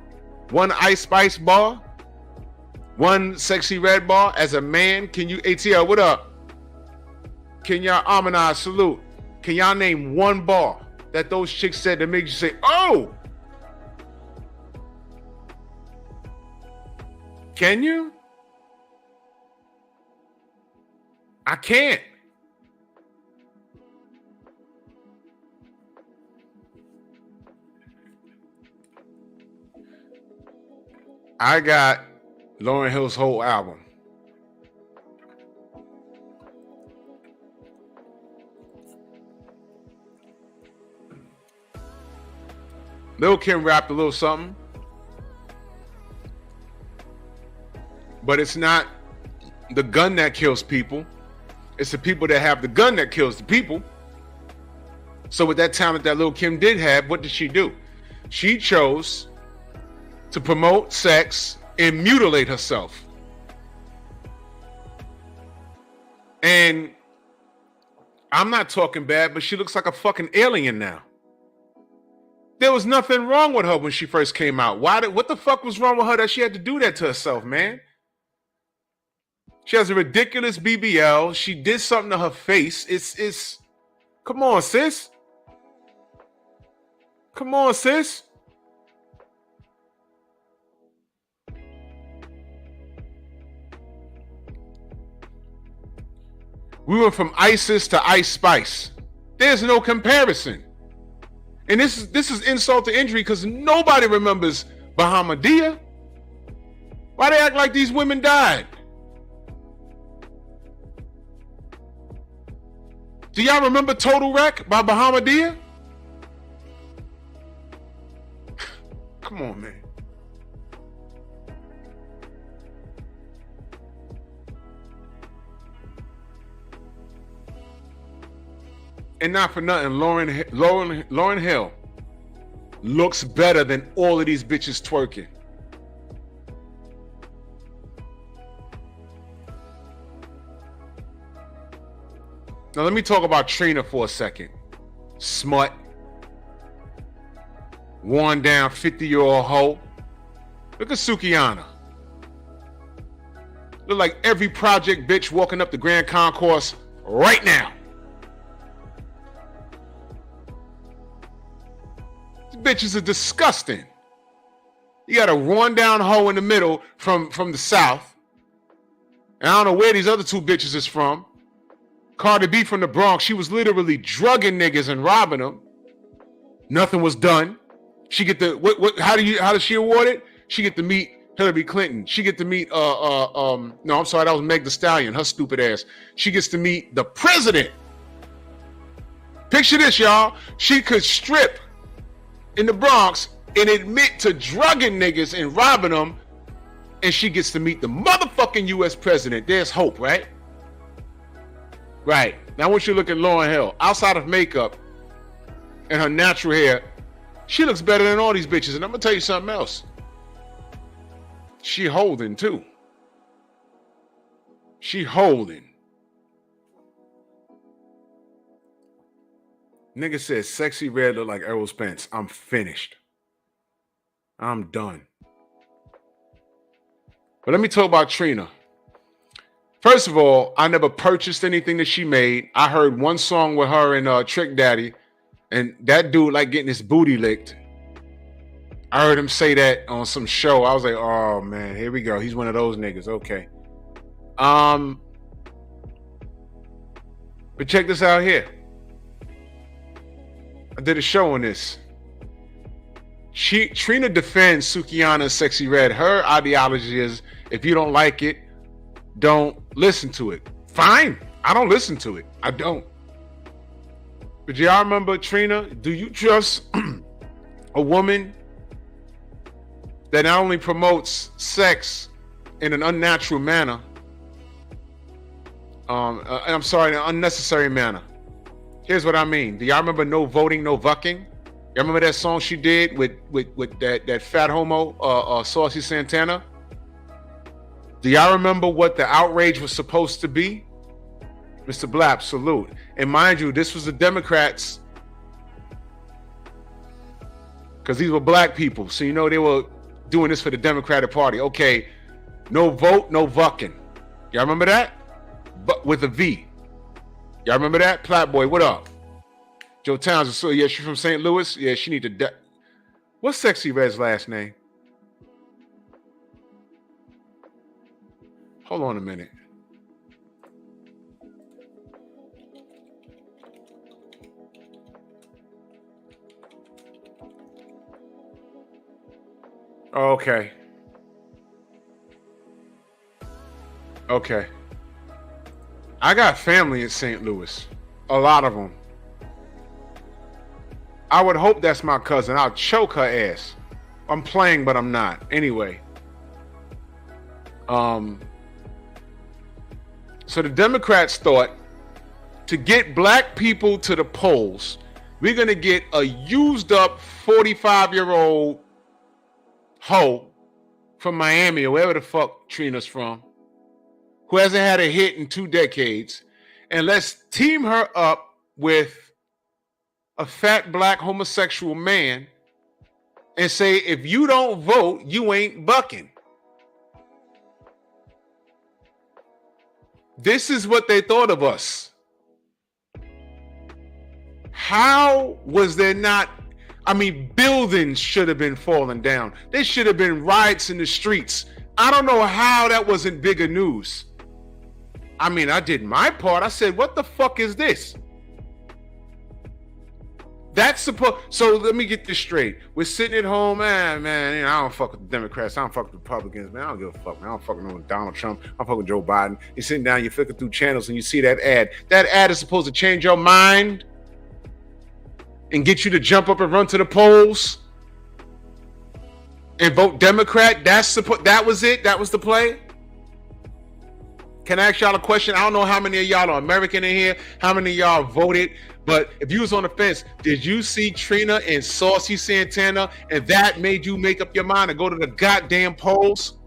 One Ice Spice bar? One Sexy Red bar? As a man, can you, ATL, what up? Can y'all, Amanai, salute. Can y'all name one bar that those chicks said that makes you say, oh? Can you? I can't. I got Lauryn Hill's whole album. Lil Kim rapped a little something, but it's not the gun that kills people. It's the people that have the gun that kills the people. So with that talent that Lil Kim did have, what did she do? She chose to promote sex and mutilate herself. And I'm not talking bad, but she looks like a fucking alien now. There was nothing wrong with her when she first came out. What the fuck was wrong with her that she had to do that to herself, man? She has a ridiculous BBL. She did something to her face. It's come on, sis. Come on, sis. We went from ISIS to Ice Spice. There's no comparison. And this is insult to injury because nobody remembers Bahamadia. Why they act like these women died? Do y'all remember Total Wreck by Bahamadia? Come on, man. And not for nothing, Lauryn Hill looks better than all of these bitches twerking. Now let me talk about Trina for a second. Smut. Worn down 50-year-old hoe. Look at Sukiyana. Look like every project bitch walking up the Grand Concourse right now. These bitches are disgusting. You got a worn down hoe in the middle from the South. And I don't know where these other two bitches is from. Cardi B from the Bronx. She was literally drugging niggas and robbing them. Nothing was done. She get the how does she award it? She get to meet Hillary Clinton. She get to meet no, I'm sorry, that was Meg Thee Stallion, her stupid ass. She gets to meet the president. Picture this, y'all. She could strip in the Bronx and admit to drugging niggas and robbing them, and she gets to meet the motherfucking US president. There's hope, right? Right. Now I want you to look at Lauryn Hill. Outside of makeup and her natural hair, she looks better than all these bitches. And I'm gonna tell you something else. She holding too. She holding. Nigga says sexy red look like Errol Spence. I'm finished. I'm done. But let me talk about Trina. First of all, I never purchased anything that she made. I heard one song with her and Trick Daddy, and that dude like getting his booty licked. I heard him say that on some show. I was like, oh man, here we go. He's one of those niggas. Okay. But check this out here. I did a show on this. Trina defends Sukihana Sexy Red. Her ideology is, if you don't like it, don't listen to it. Fine. I don't listen to it. I don't. But y'all remember Trina? Do you trust a woman that not only promotes sex in an unnatural manner, I'm sorry, in an unnecessary manner? Here's what I mean. Do y'all remember No Voting, No Vucking? Y'all remember that song she did with that fat homo, Saucy Santana? Do y'all remember what the outrage was supposed to be? Mr. Blapp, salute. And mind you, this was the Democrats, because these were black people. So you know they were doing this for the Democratic Party. Okay, no vote, no vucking. Y'all remember that? But with a V. Y'all remember that? Platt Boy, what up? Joe Townsend, so yeah, she's from St. Louis. Yeah, she need to. What's Sexy Red's last name? Hold on a minute. Okay. Okay. I got family in St. Louis. A lot of them. I would hope that's my cousin. I'll choke her ass. I'm playing, but I'm not. Anyway. So the Democrats thought, to get black people to the polls, we're going to get a used up 45-year-old hoe from Miami or wherever the fuck Trina's from, who hasn't had a hit in 2 decades, and let's team her up with a fat black homosexual man and say, if you don't vote, you ain't bucking. This is what they thought of us. How was there not? I mean, buildings should have been falling down. There should have been riots in the streets. I don't know how that wasn't bigger news. I mean, I did my part. I said, what the fuck is this? That's supposed. So let me get this straight. We're sitting at home, man. You know, I don't fuck with the Democrats. I don't fuck with the Republicans, man. I don't give a fuck, man. I don't fuck with Donald Trump. I don't fuck with Joe Biden. You're sitting down, you're flicking through channels, and you see that ad. That ad is supposed to change your mind and get you to jump up and run to the polls and vote Democrat. That was it. That was the play. Can I ask y'all a question? I don't know how many of y'all are American in here, how many of y'all voted, but if you was on the fence, did you see Trina and Saucy Santana and that made you make up your mind to go to the goddamn polls?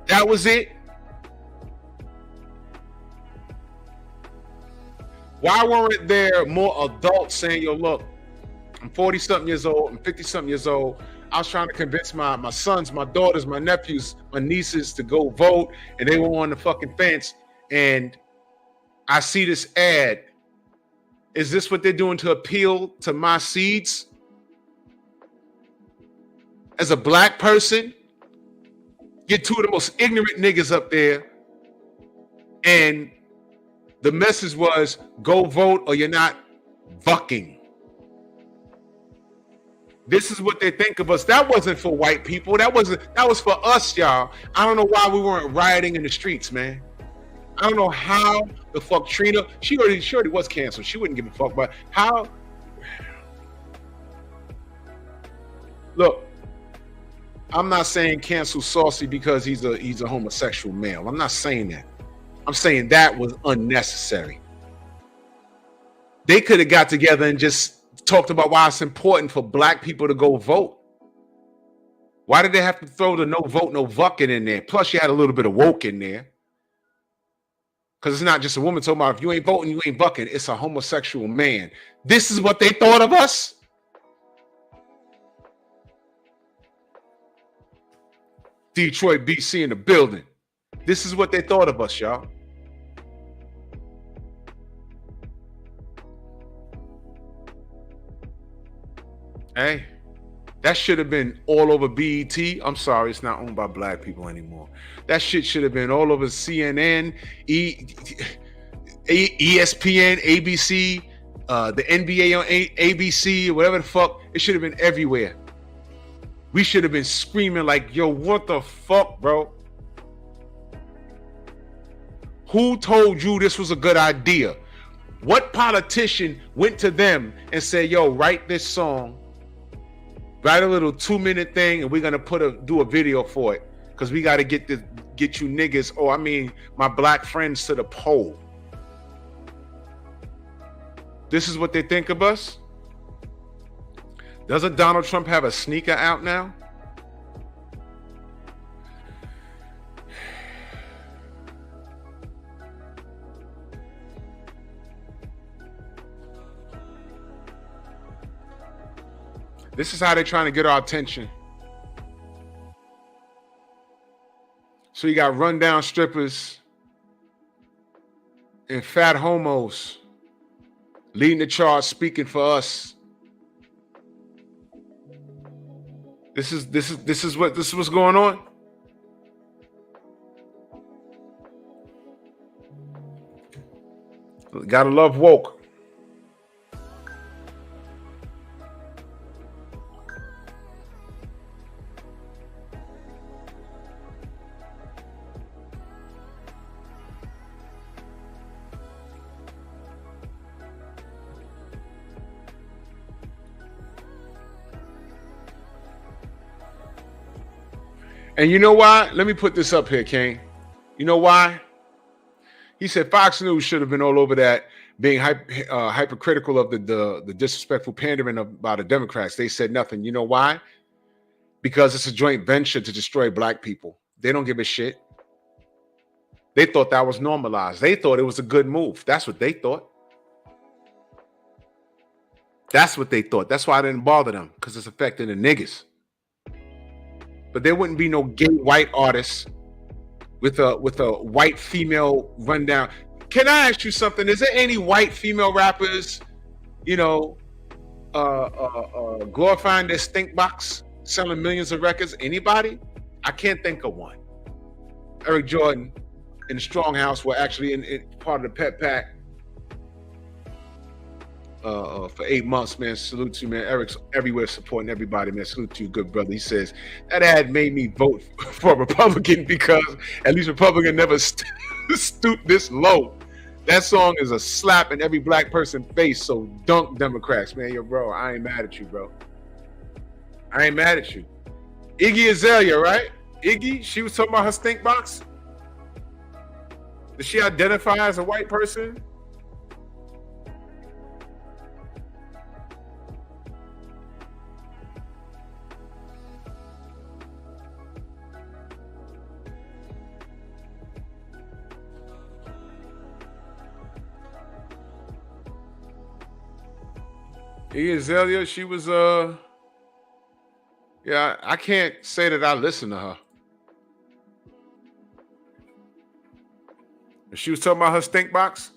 That was it? Why weren't there more adults saying, yo, look, I'm 40-something years old, I'm 50-something years old. I was trying to convince my sons, my daughters, my nephews, my nieces to go vote, and they were on the fucking fence. And I see this ad. Is this what they're doing to appeal to my seeds? as a black person, you're two of the most ignorant niggas up there, and the message was go vote or you're not bucking. This is what they think of us. That wasn't for white people. That was for us, y'all. I don't know why we weren't rioting in the streets, man. I don't know how the fuck Trina, she already was canceled. She wouldn't give a fuck about how. Look, I'm not saying cancel Saucy because he's a homosexual male. I'm not saying that. I'm saying that was unnecessary. They could have got together and just talked about why it's important for black people to go vote. Why did they have to throw the no vote, no vucking in there? Plus, you had a little bit of woke in there. Because it's not just a woman talking about if you ain't voting, you ain't bucking. It's a homosexual man. This is what they thought of us? Detroit, BC in the building. This is what they thought of us, y'all. Hey, that should have been all over BET. I'm sorry, it's not owned by black people anymore. That shit should have been all over CNN, ESPN, ABC, the NBA on ABC, or whatever the fuck. It should have been everywhere. We should have been screaming like, yo, what the fuck, bro? Who told you this was a good idea? What politician went to them and said, yo, write this song, write a little 2-minute thing, and we're gonna do a video for it because we got to get you niggas, or I mean my black friends, to the poll. This is what they think of us. Doesn't Donald Trump have a sneaker out now? This is how they're trying to get our attention. So you got rundown strippers and fat homos leading the charge, speaking for us. This is what's going on. Gotta love woke. And you know why? Let me put this up here, Kane. You know why? He said Fox News should have been all over that, being hypercritical of the disrespectful pandering by the Democrats. They said nothing. You know why? Because it's a joint venture to destroy black people. They don't give a shit. They thought that was normalized. They thought it was a good move. That's what they thought. That's what they thought. That's why I didn't bother them, because it's affecting the niggas. But there wouldn't be no gay white artists with a white female rundown. Can I ask you something? Is there any white female rappers, glorifying their stink box, selling millions of records? Anybody? I can't think of one. Eric Jordan and the Strong House were actually in part of the P.E.P for 8 months, man. Salute to you, man. Eric's everywhere supporting everybody, man. Salute to you, good brother. He says, that ad made me vote for a Republican because at least Republican never stooped this low. That song is a slap in every black person's face, so dunk Democrats, man. Yo, bro, I ain't mad at you, bro. I ain't mad at you. Iggy Azalea, right? Iggy, she was talking about her stink box. Does she identify as a white person? Iggy Azalea, she was yeah, I can't say that I listened to her. If she was talking about her stink box,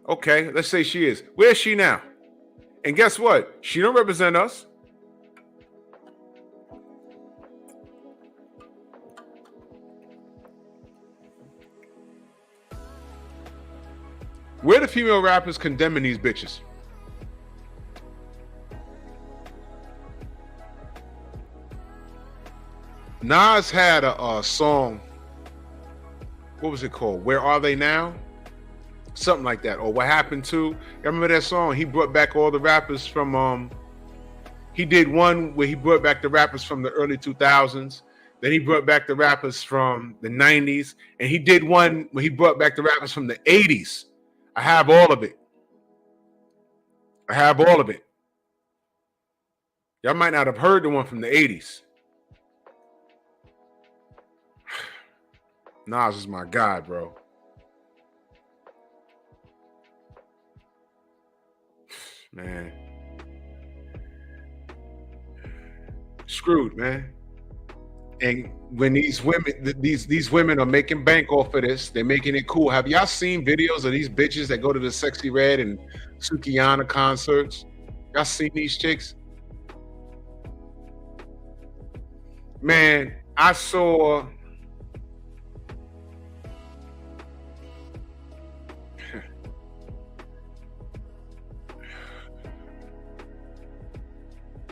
okay, let's say she is. Where is she now? And guess what? She don't represent us. Where the female rappers condemning these bitches? Nas had a song. What was it called? Where Are They Now? Something like that. Or What Happened To? You remember that song? He brought back all the rappers from he did one where he brought back the rappers from the early 2000s. Then he brought back the rappers from the 90s. And he did one where he brought back the rappers from the 80s. I have all of it. I have all of it. Y'all might not have heard the one from the 80s. Nas is my guy, bro. Man. Screwed, man. And when these women, these women are making bank off of this, they're making it cool. Have y'all seen videos of these bitches that go to the Sexy Red and Sukihana concerts? Y'all seen these chicks? Man, I saw.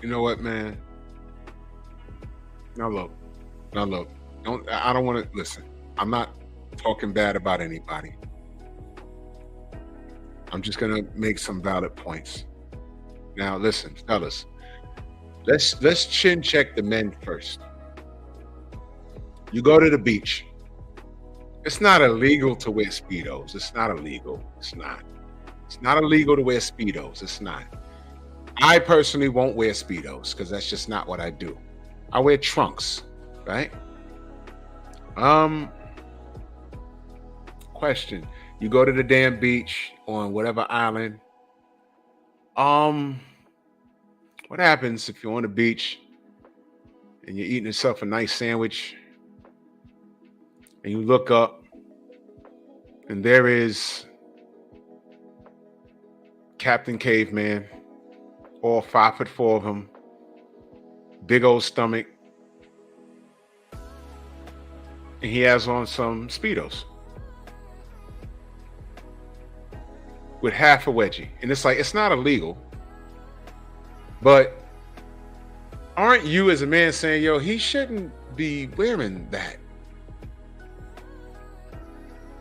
You know what, man? Now look. I don't want to listen. I'm not talking bad about anybody. I'm just gonna make some valid points. Now, listen, fellas. Let's chin check the men first. You go to the beach. It's not illegal to wear Speedos. It's not illegal. It's not. It's not illegal to wear Speedos. It's not. I personally won't wear Speedos because that's just not what I do. I wear trunks, right? Question. You go to the damn beach on whatever island. What happens if you're on the beach and you're eating yourself a nice sandwich and you look up and there is Captain Caveman, all 5'4" of him, big old stomach, and he has on some Speedos with half a wedgie. And it's like, it's not illegal, but aren't you as a man saying, yo, he shouldn't be wearing that?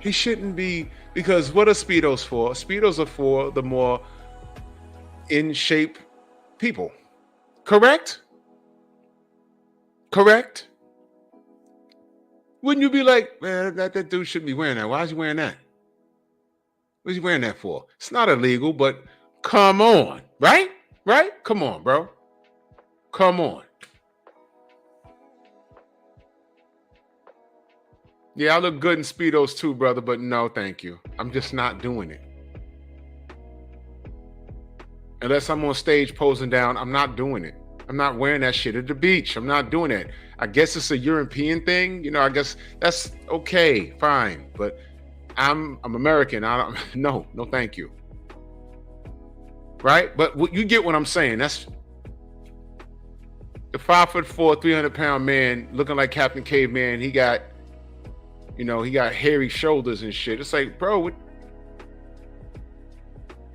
He shouldn't be, because what are Speedos for? Speedos are for the more in shape people. Correct? Correct? Wouldn't you be like, man, that dude shouldn't be wearing that. Why is he wearing that? What's he wearing that for? It's not illegal, but come on, right? Right? Come on, bro. Come on. Yeah, I look good in Speedos too, brother, but no, thank you. I'm just not doing it. Unless I'm on stage posing down, I'm not doing it. I'm not wearing that shit at the beach. I'm not doing it. I guess it's a European thing. You know, I guess that's okay, fine. But I'm American. I don't, no, thank you. Right? But you get what I'm saying. That's the 5'4", 300-pound man looking like Captain Caveman. He got, he got hairy shoulders and shit. It's like, bro, you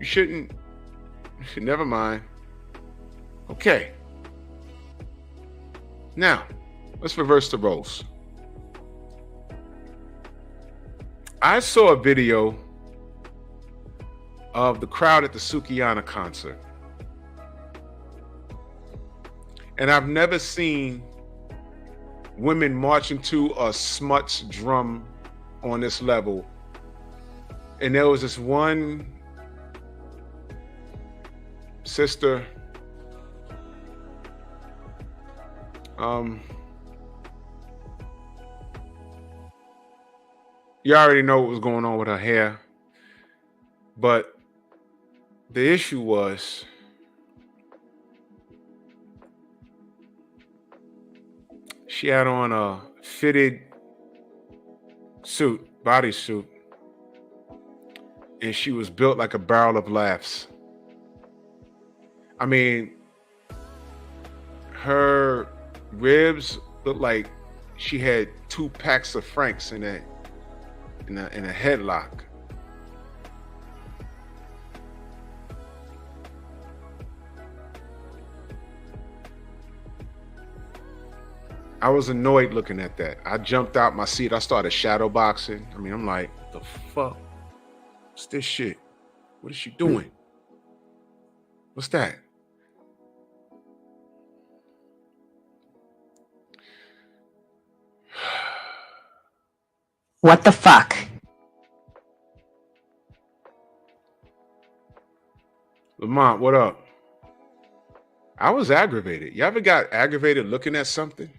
shouldn't. Never mind. Okay. Now, let's reverse the roles. I saw a video of the crowd at the Sukihana concert. And I've never seen women marching to a smuts drum on this level. And there was this one sister, you already know what was going on with her hair, but the issue was she had on a fitted suit, bodysuit, and she was built like a barrel of laughs. I mean, her ribs looked like she had 2 packs of Franks in a headlock. I was annoyed looking at that. I jumped out my seat. I started shadow boxing. I mean, I'm like, the fuck? What's this shit? What is she doing? What's that? What the fuck? Lamont, what up? I was aggravated. You ever got aggravated looking at something?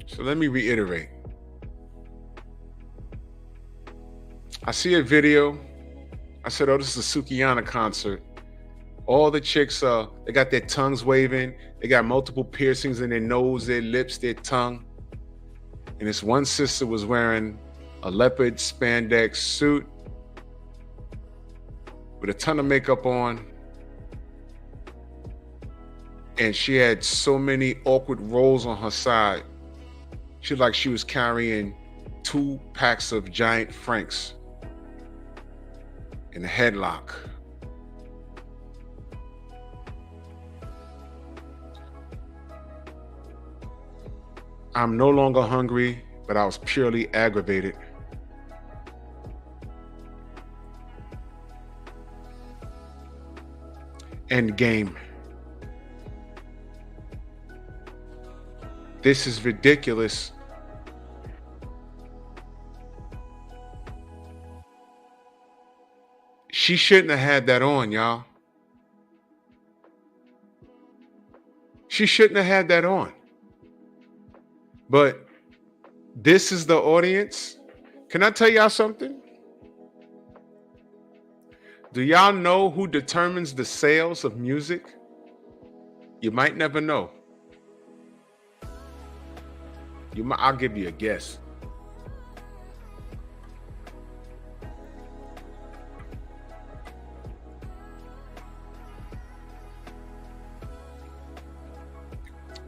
So let me reiterate. I see a video. I said, oh, this is a Sukiyana concert. All the chicks, they got their tongues waving. They got multiple piercings in their nose, their lips, their tongue. And this one sister was wearing a leopard spandex suit with a ton of makeup on. And she had so many awkward rolls on her side. She looked like she was carrying 2 packs of giant franks in a headlock. I'm no longer hungry, but I was purely aggravated. End game. This is ridiculous. She shouldn't have had that on, y'all. She shouldn't have had that on. But this is the audience. Can I tell y'all something? Do y'all know who determines the sales of music? You might never know. I'll give you a guess.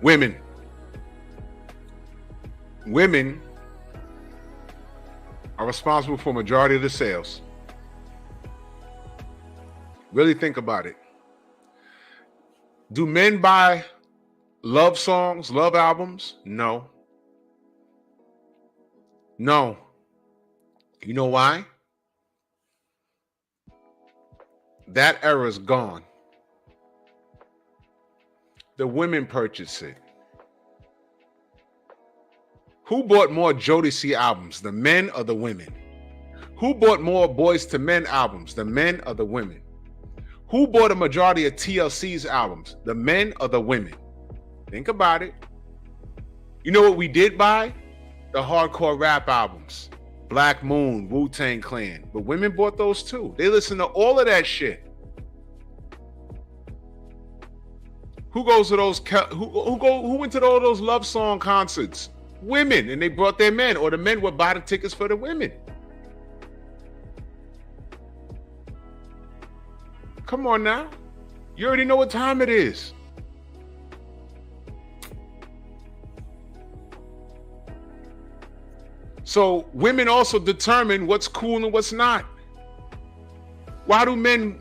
Women. Women are responsible for a majority of the sales. Really think about it. Do men buy love songs, love albums? No. No. You know why? That era is gone. The women purchase it. Who bought more Jodeci albums, the men or the women? Who bought more Boys to Men albums, the men or the women? Who bought a majority of TLC's albums, the men or the women? Think about it. You know what we did buy? The hardcore rap albums. Black Moon, Wu-Tang Clan. But women bought those too. They listen to all of that shit. Who goes to those? Who went to all those love song concerts? Women, and they brought their men, or the men would buy the tickets for the women. Come on now. You already know what time it is. So women also determine what's cool and what's not. Why do men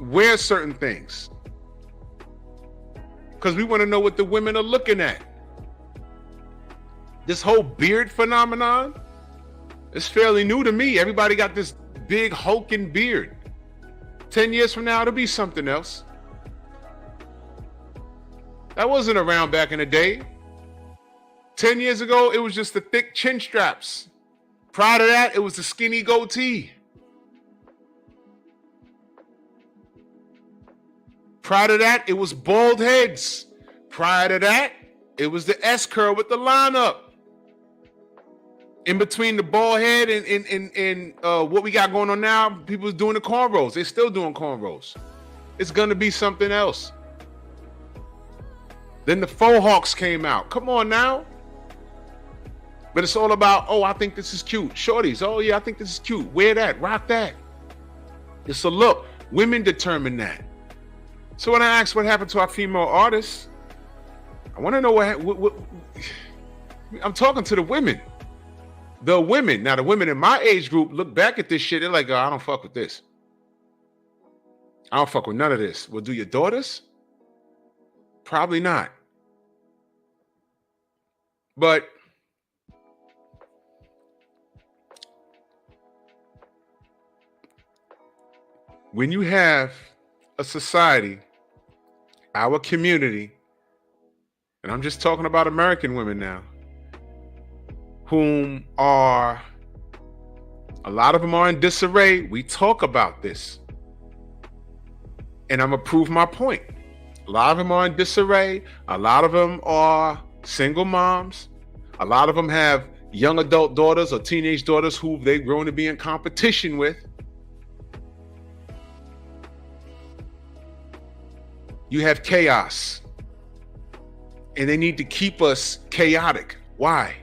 wear certain things? Because we want to know what the women are looking at. This whole beard phenomenon is fairly new to me. Everybody got this big hulking beard. 10 years from now, it'll be something else. That wasn't around back in the day. 10 years ago, it was just the thick chin straps. Prior to that, it was the skinny goatee. Prior to that, it was bald heads. Prior to that, it was the S-curl with the lineup. In between the bald head and what we got going on now, people doing the cornrows. They're still doing cornrows. It's going to be something else. Then the faux hawks came out. Come on now. But it's all about, oh, I think this is cute. Shorties, oh yeah, I think this is cute. Wear that, rock that. It's a look. Women determine that. So when I ask what happened to our female artists, I want to know what I'm talking to the women. The women, now the women in my age group look back at this shit, they're like, oh, I don't fuck with this. I don't fuck with none of this. Well, do your daughters? Probably not. But when you have a society, our community, and I'm just talking about American women now, whom are, a lot of them are in disarray. We talk about this. And I'm going to prove my point. A lot of them are in disarray. A lot of them are single moms. A lot of them have young adult daughters or teenage daughters who they've grown to be in competition with. You have chaos. And they need to keep us chaotic. Why?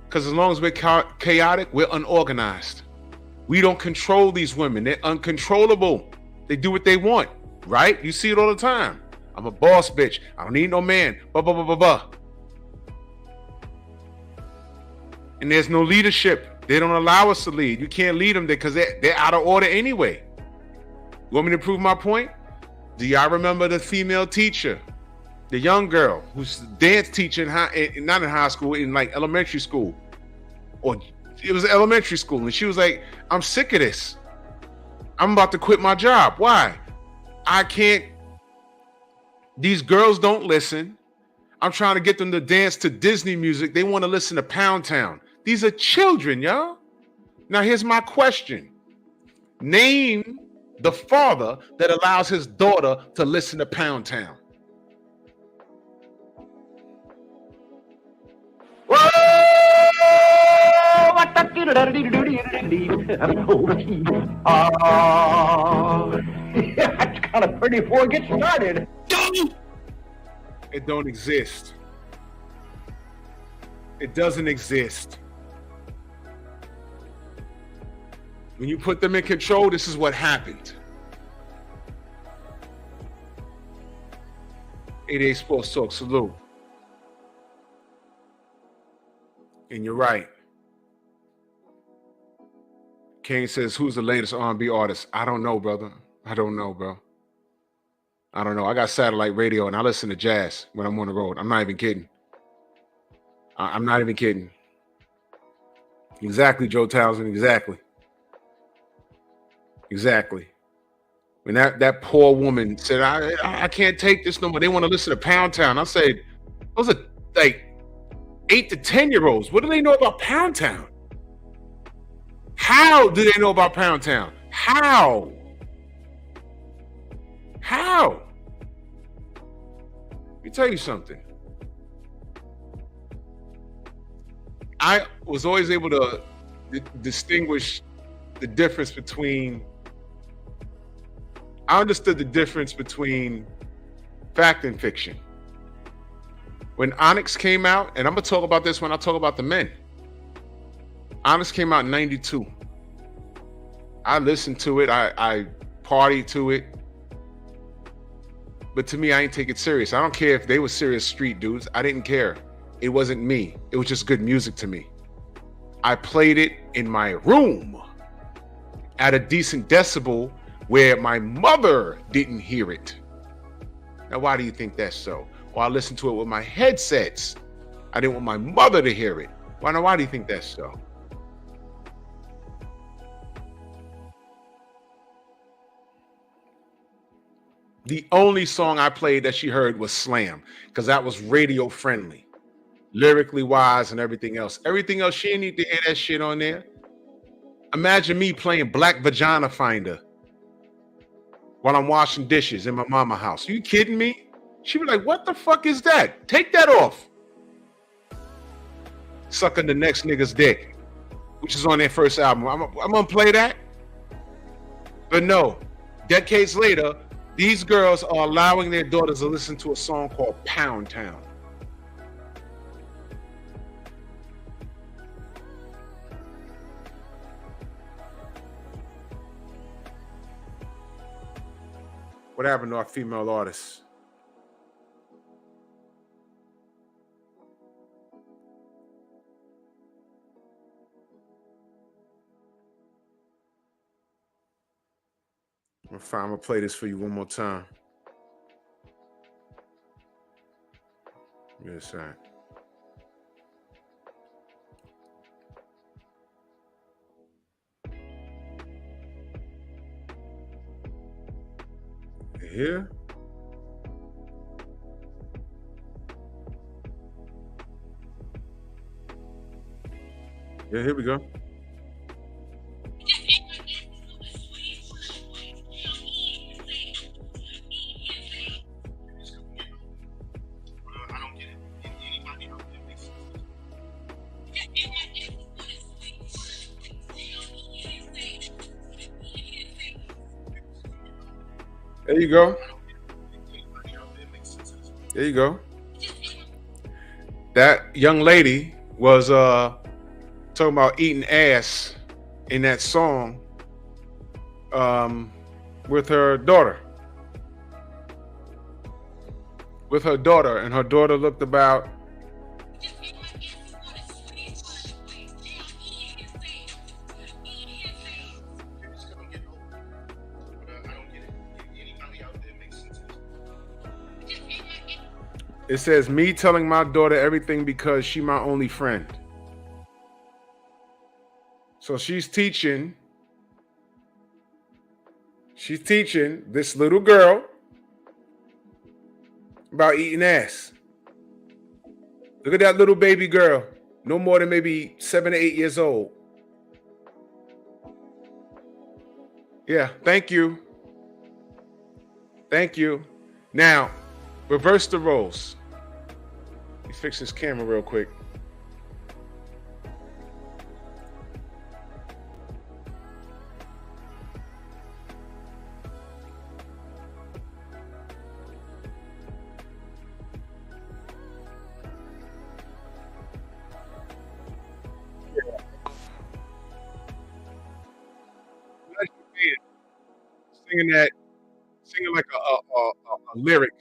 Because as long as we're chaotic, we're unorganized. We don't control these women. They're uncontrollable. They do what they want, right? You see it all the time. I'm a boss bitch. I don't need no man. Blah, blah, blah, blah, blah. And there's no leadership. They don't allow us to lead. You can't lead them because they're out of order anyway. You want me to prove my point? Do y'all remember the female teacher? The young girl who's dance teacher not in high school, in like elementary school. Or it was elementary school. And she was like, I'm sick of this. I'm about to quit my job. Why? I can't. These girls don't listen. I'm trying to get them to dance to Disney music. They want to listen to Pound Town. These are children, y'all. Now here's my question. Name the father that allows his daughter to listen to Pound Town. That's kind of pretty before it gets started. It don't exist. It doesn't exist. When you put them in control, this is what happened. 88 Sports Talk, salute. And you're right. Kane says, who's the latest R&B artist? I don't know, brother. I don't know, bro. I don't know. I got satellite radio and I listen to jazz when I'm on the road. I'm not even kidding. I'm not even kidding. Exactly, Joe Townsend. Exactly. Exactly. When that poor woman said, I can't take this no more. They want to listen to Pound Town. I said, those are like 8 to 10-year-olds. What do they know about Pound Town? How do they know about Pound Town? How? Let me tell you something. I was always able to distinguish the difference between, I understood the difference between fact and fiction. When Onyx came out, and I'm going to talk about this when I talk about the men. Onyx came out in 92. I listened to it. I partied to it. But to me, I ain't take it serious. I don't care if they were serious street dudes. I didn't care. It wasn't me. It was just good music to me. I played it in my room at a decent decibel where my mother didn't hear it. Now, why do you think that's so? Well, I listened to it with my headsets. I didn't want my mother to hear it. Why do you think that's so? The only song I played that she heard was Slam, because that was radio friendly, lyrically wise and everything else. Everything else, she didn't need to hear that shit on there. Imagine me playing Black Vagina Finder while I'm washing dishes in my mama house. Are you kidding me? She'd be like, what the fuck is that? Take that off. Sucking the next nigga's dick, which is on their first album. I'm gonna play that. But no, decades later, these girls are allowing their daughters to listen to a song called Pound Town. What happened to our female artists? I'm gonna play this for you one more time. Give me a second. Here. Yeah, here we go. There you go. There you go. That young lady was talking about eating ass in that song um, with her daughter. With her daughter, and her daughter looked about. It says me telling my daughter everything because she my only friend. So she's teaching this little girl about eating ass. Look at that little baby girl, no more than maybe 7 or 8 years old. Yeah, thank you. Thank you. Now, reverse the roles. Let me fix this camera real quick. Singing like a lyric.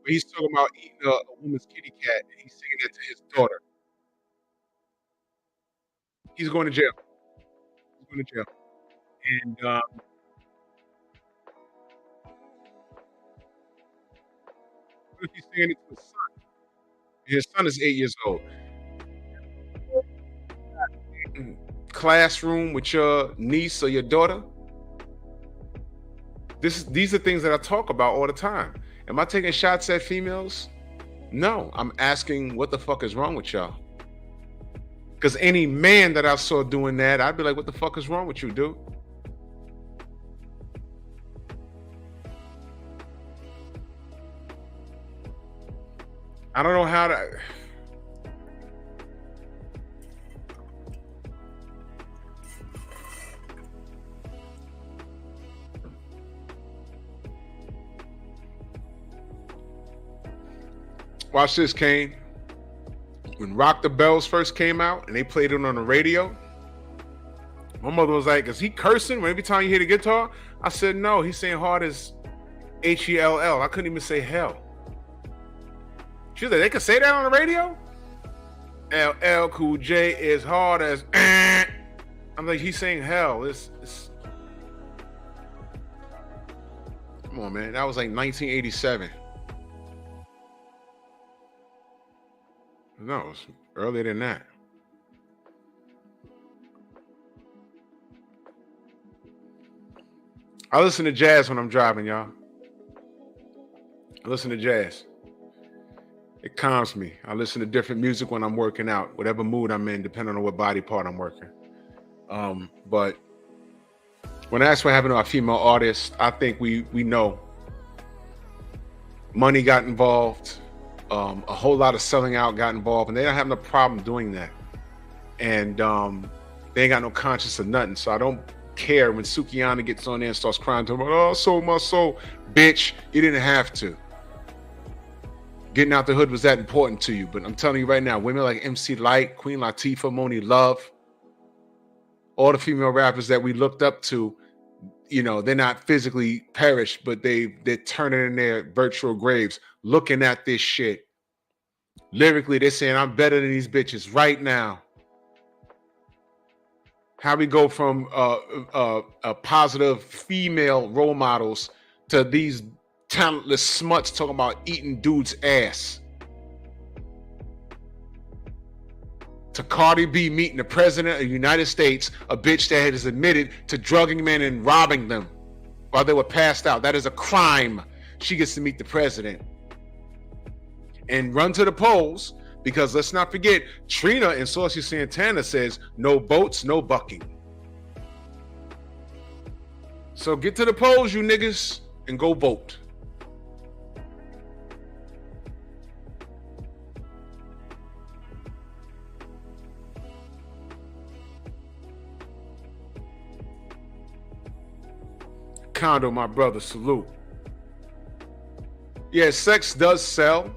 But he's talking about eating a woman's kitty cat, and he's singing that to his daughter. He's going to jail. He's going to jail. And what if he's singing it to his son? His son is 8 years old. Classroom with your niece or your daughter. These are things that I talk about all the time. Am I taking shots at females? No, I'm asking what the fuck is wrong with y'all? Because any man that I saw doing that, I'd be like, what the fuck is wrong with you, dude? I don't know how to. Watch this, Kane. When Rock the Bells first came out and they played it on the radio, my mother was like, is he cursing every time you hear the guitar? I said, no, he's saying hard as Hell. I couldn't even say hell. She was like, they could say that on the radio? LL Cool J is hard as I'm like, he's saying hell. It's Come on, man. That was like 1987. No, it was earlier than that. I listen to jazz when I'm driving, y'all. I listen to jazz. It calms me. I listen to different music when I'm working out, whatever mood I'm in, depending on what body part I'm working. But when I ask what happened to our female artists, I think we know money got involved. A whole lot of selling out got involved, and they don't have no problem doing that. And they ain't got no conscience of nothing. So I don't care when Sukiyana gets on there and starts crying to him, oh, sold my soul. Bitch, you didn't have to. Getting out the hood was that important to you. But I'm telling you right now, women like MC Lyte, Queen Latifah, Moni Love, all the female rappers that we looked up to, you know, they're not physically perished, but they're turning in their virtual graves, looking at this shit. Lyrically, they're saying, I'm better than these bitches right now. How we go from positive female role models to these talentless smuts talking about eating dudes' ass. To Cardi B meeting the president of the United States, a bitch that has admitted to drugging men and robbing them while they were passed out. That is a crime. She gets to meet the president. And run to the polls, because let's not forget, Trina and Saucy Santana says, no boats, no bucking. So get to the polls, you niggas, and go vote. Condo, my brother, salute. Yeah, sex does sell,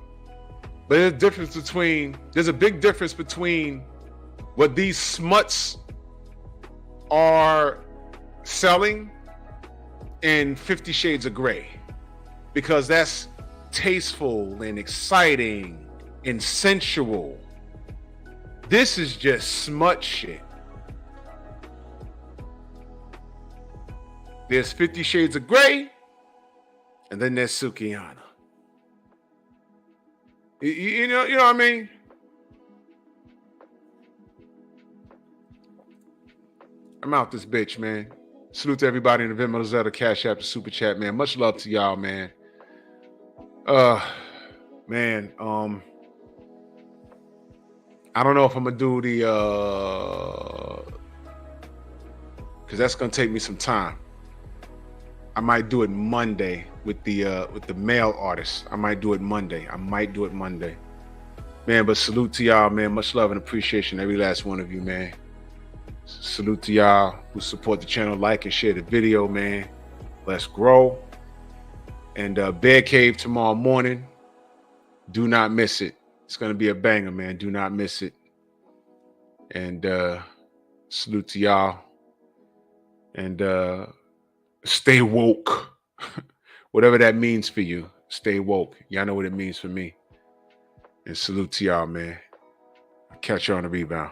but there's a big difference between what these smuts are selling and 50 Shades of Grey, because that's tasteful and exciting and sensual. This is just smut shit. There's 50 Shades of Grey, and then there's Sukihana. You know what I mean? I'm out this bitch, man. Salute to everybody in the Venmo, Zelda, Cash App, the Super Chat, man. Much love to y'all, man. Man, I don't know if I'm gonna do the because that's gonna take me some time. I might do it Monday with the male artists. I might do it Monday. Man, but salute to y'all, man. Much love and appreciation, every last one of you, man. Salute to y'all who support the channel, like and share the video, man. Let's grow. And Bear Cave tomorrow morning. Do not miss it. It's gonna be a banger, man. Do not miss it. And salute to y'all. And stay woke. Whatever that means for you, stay woke. Y'all know what it means for me. And salute to y'all, man. I'll catch you on the rebound.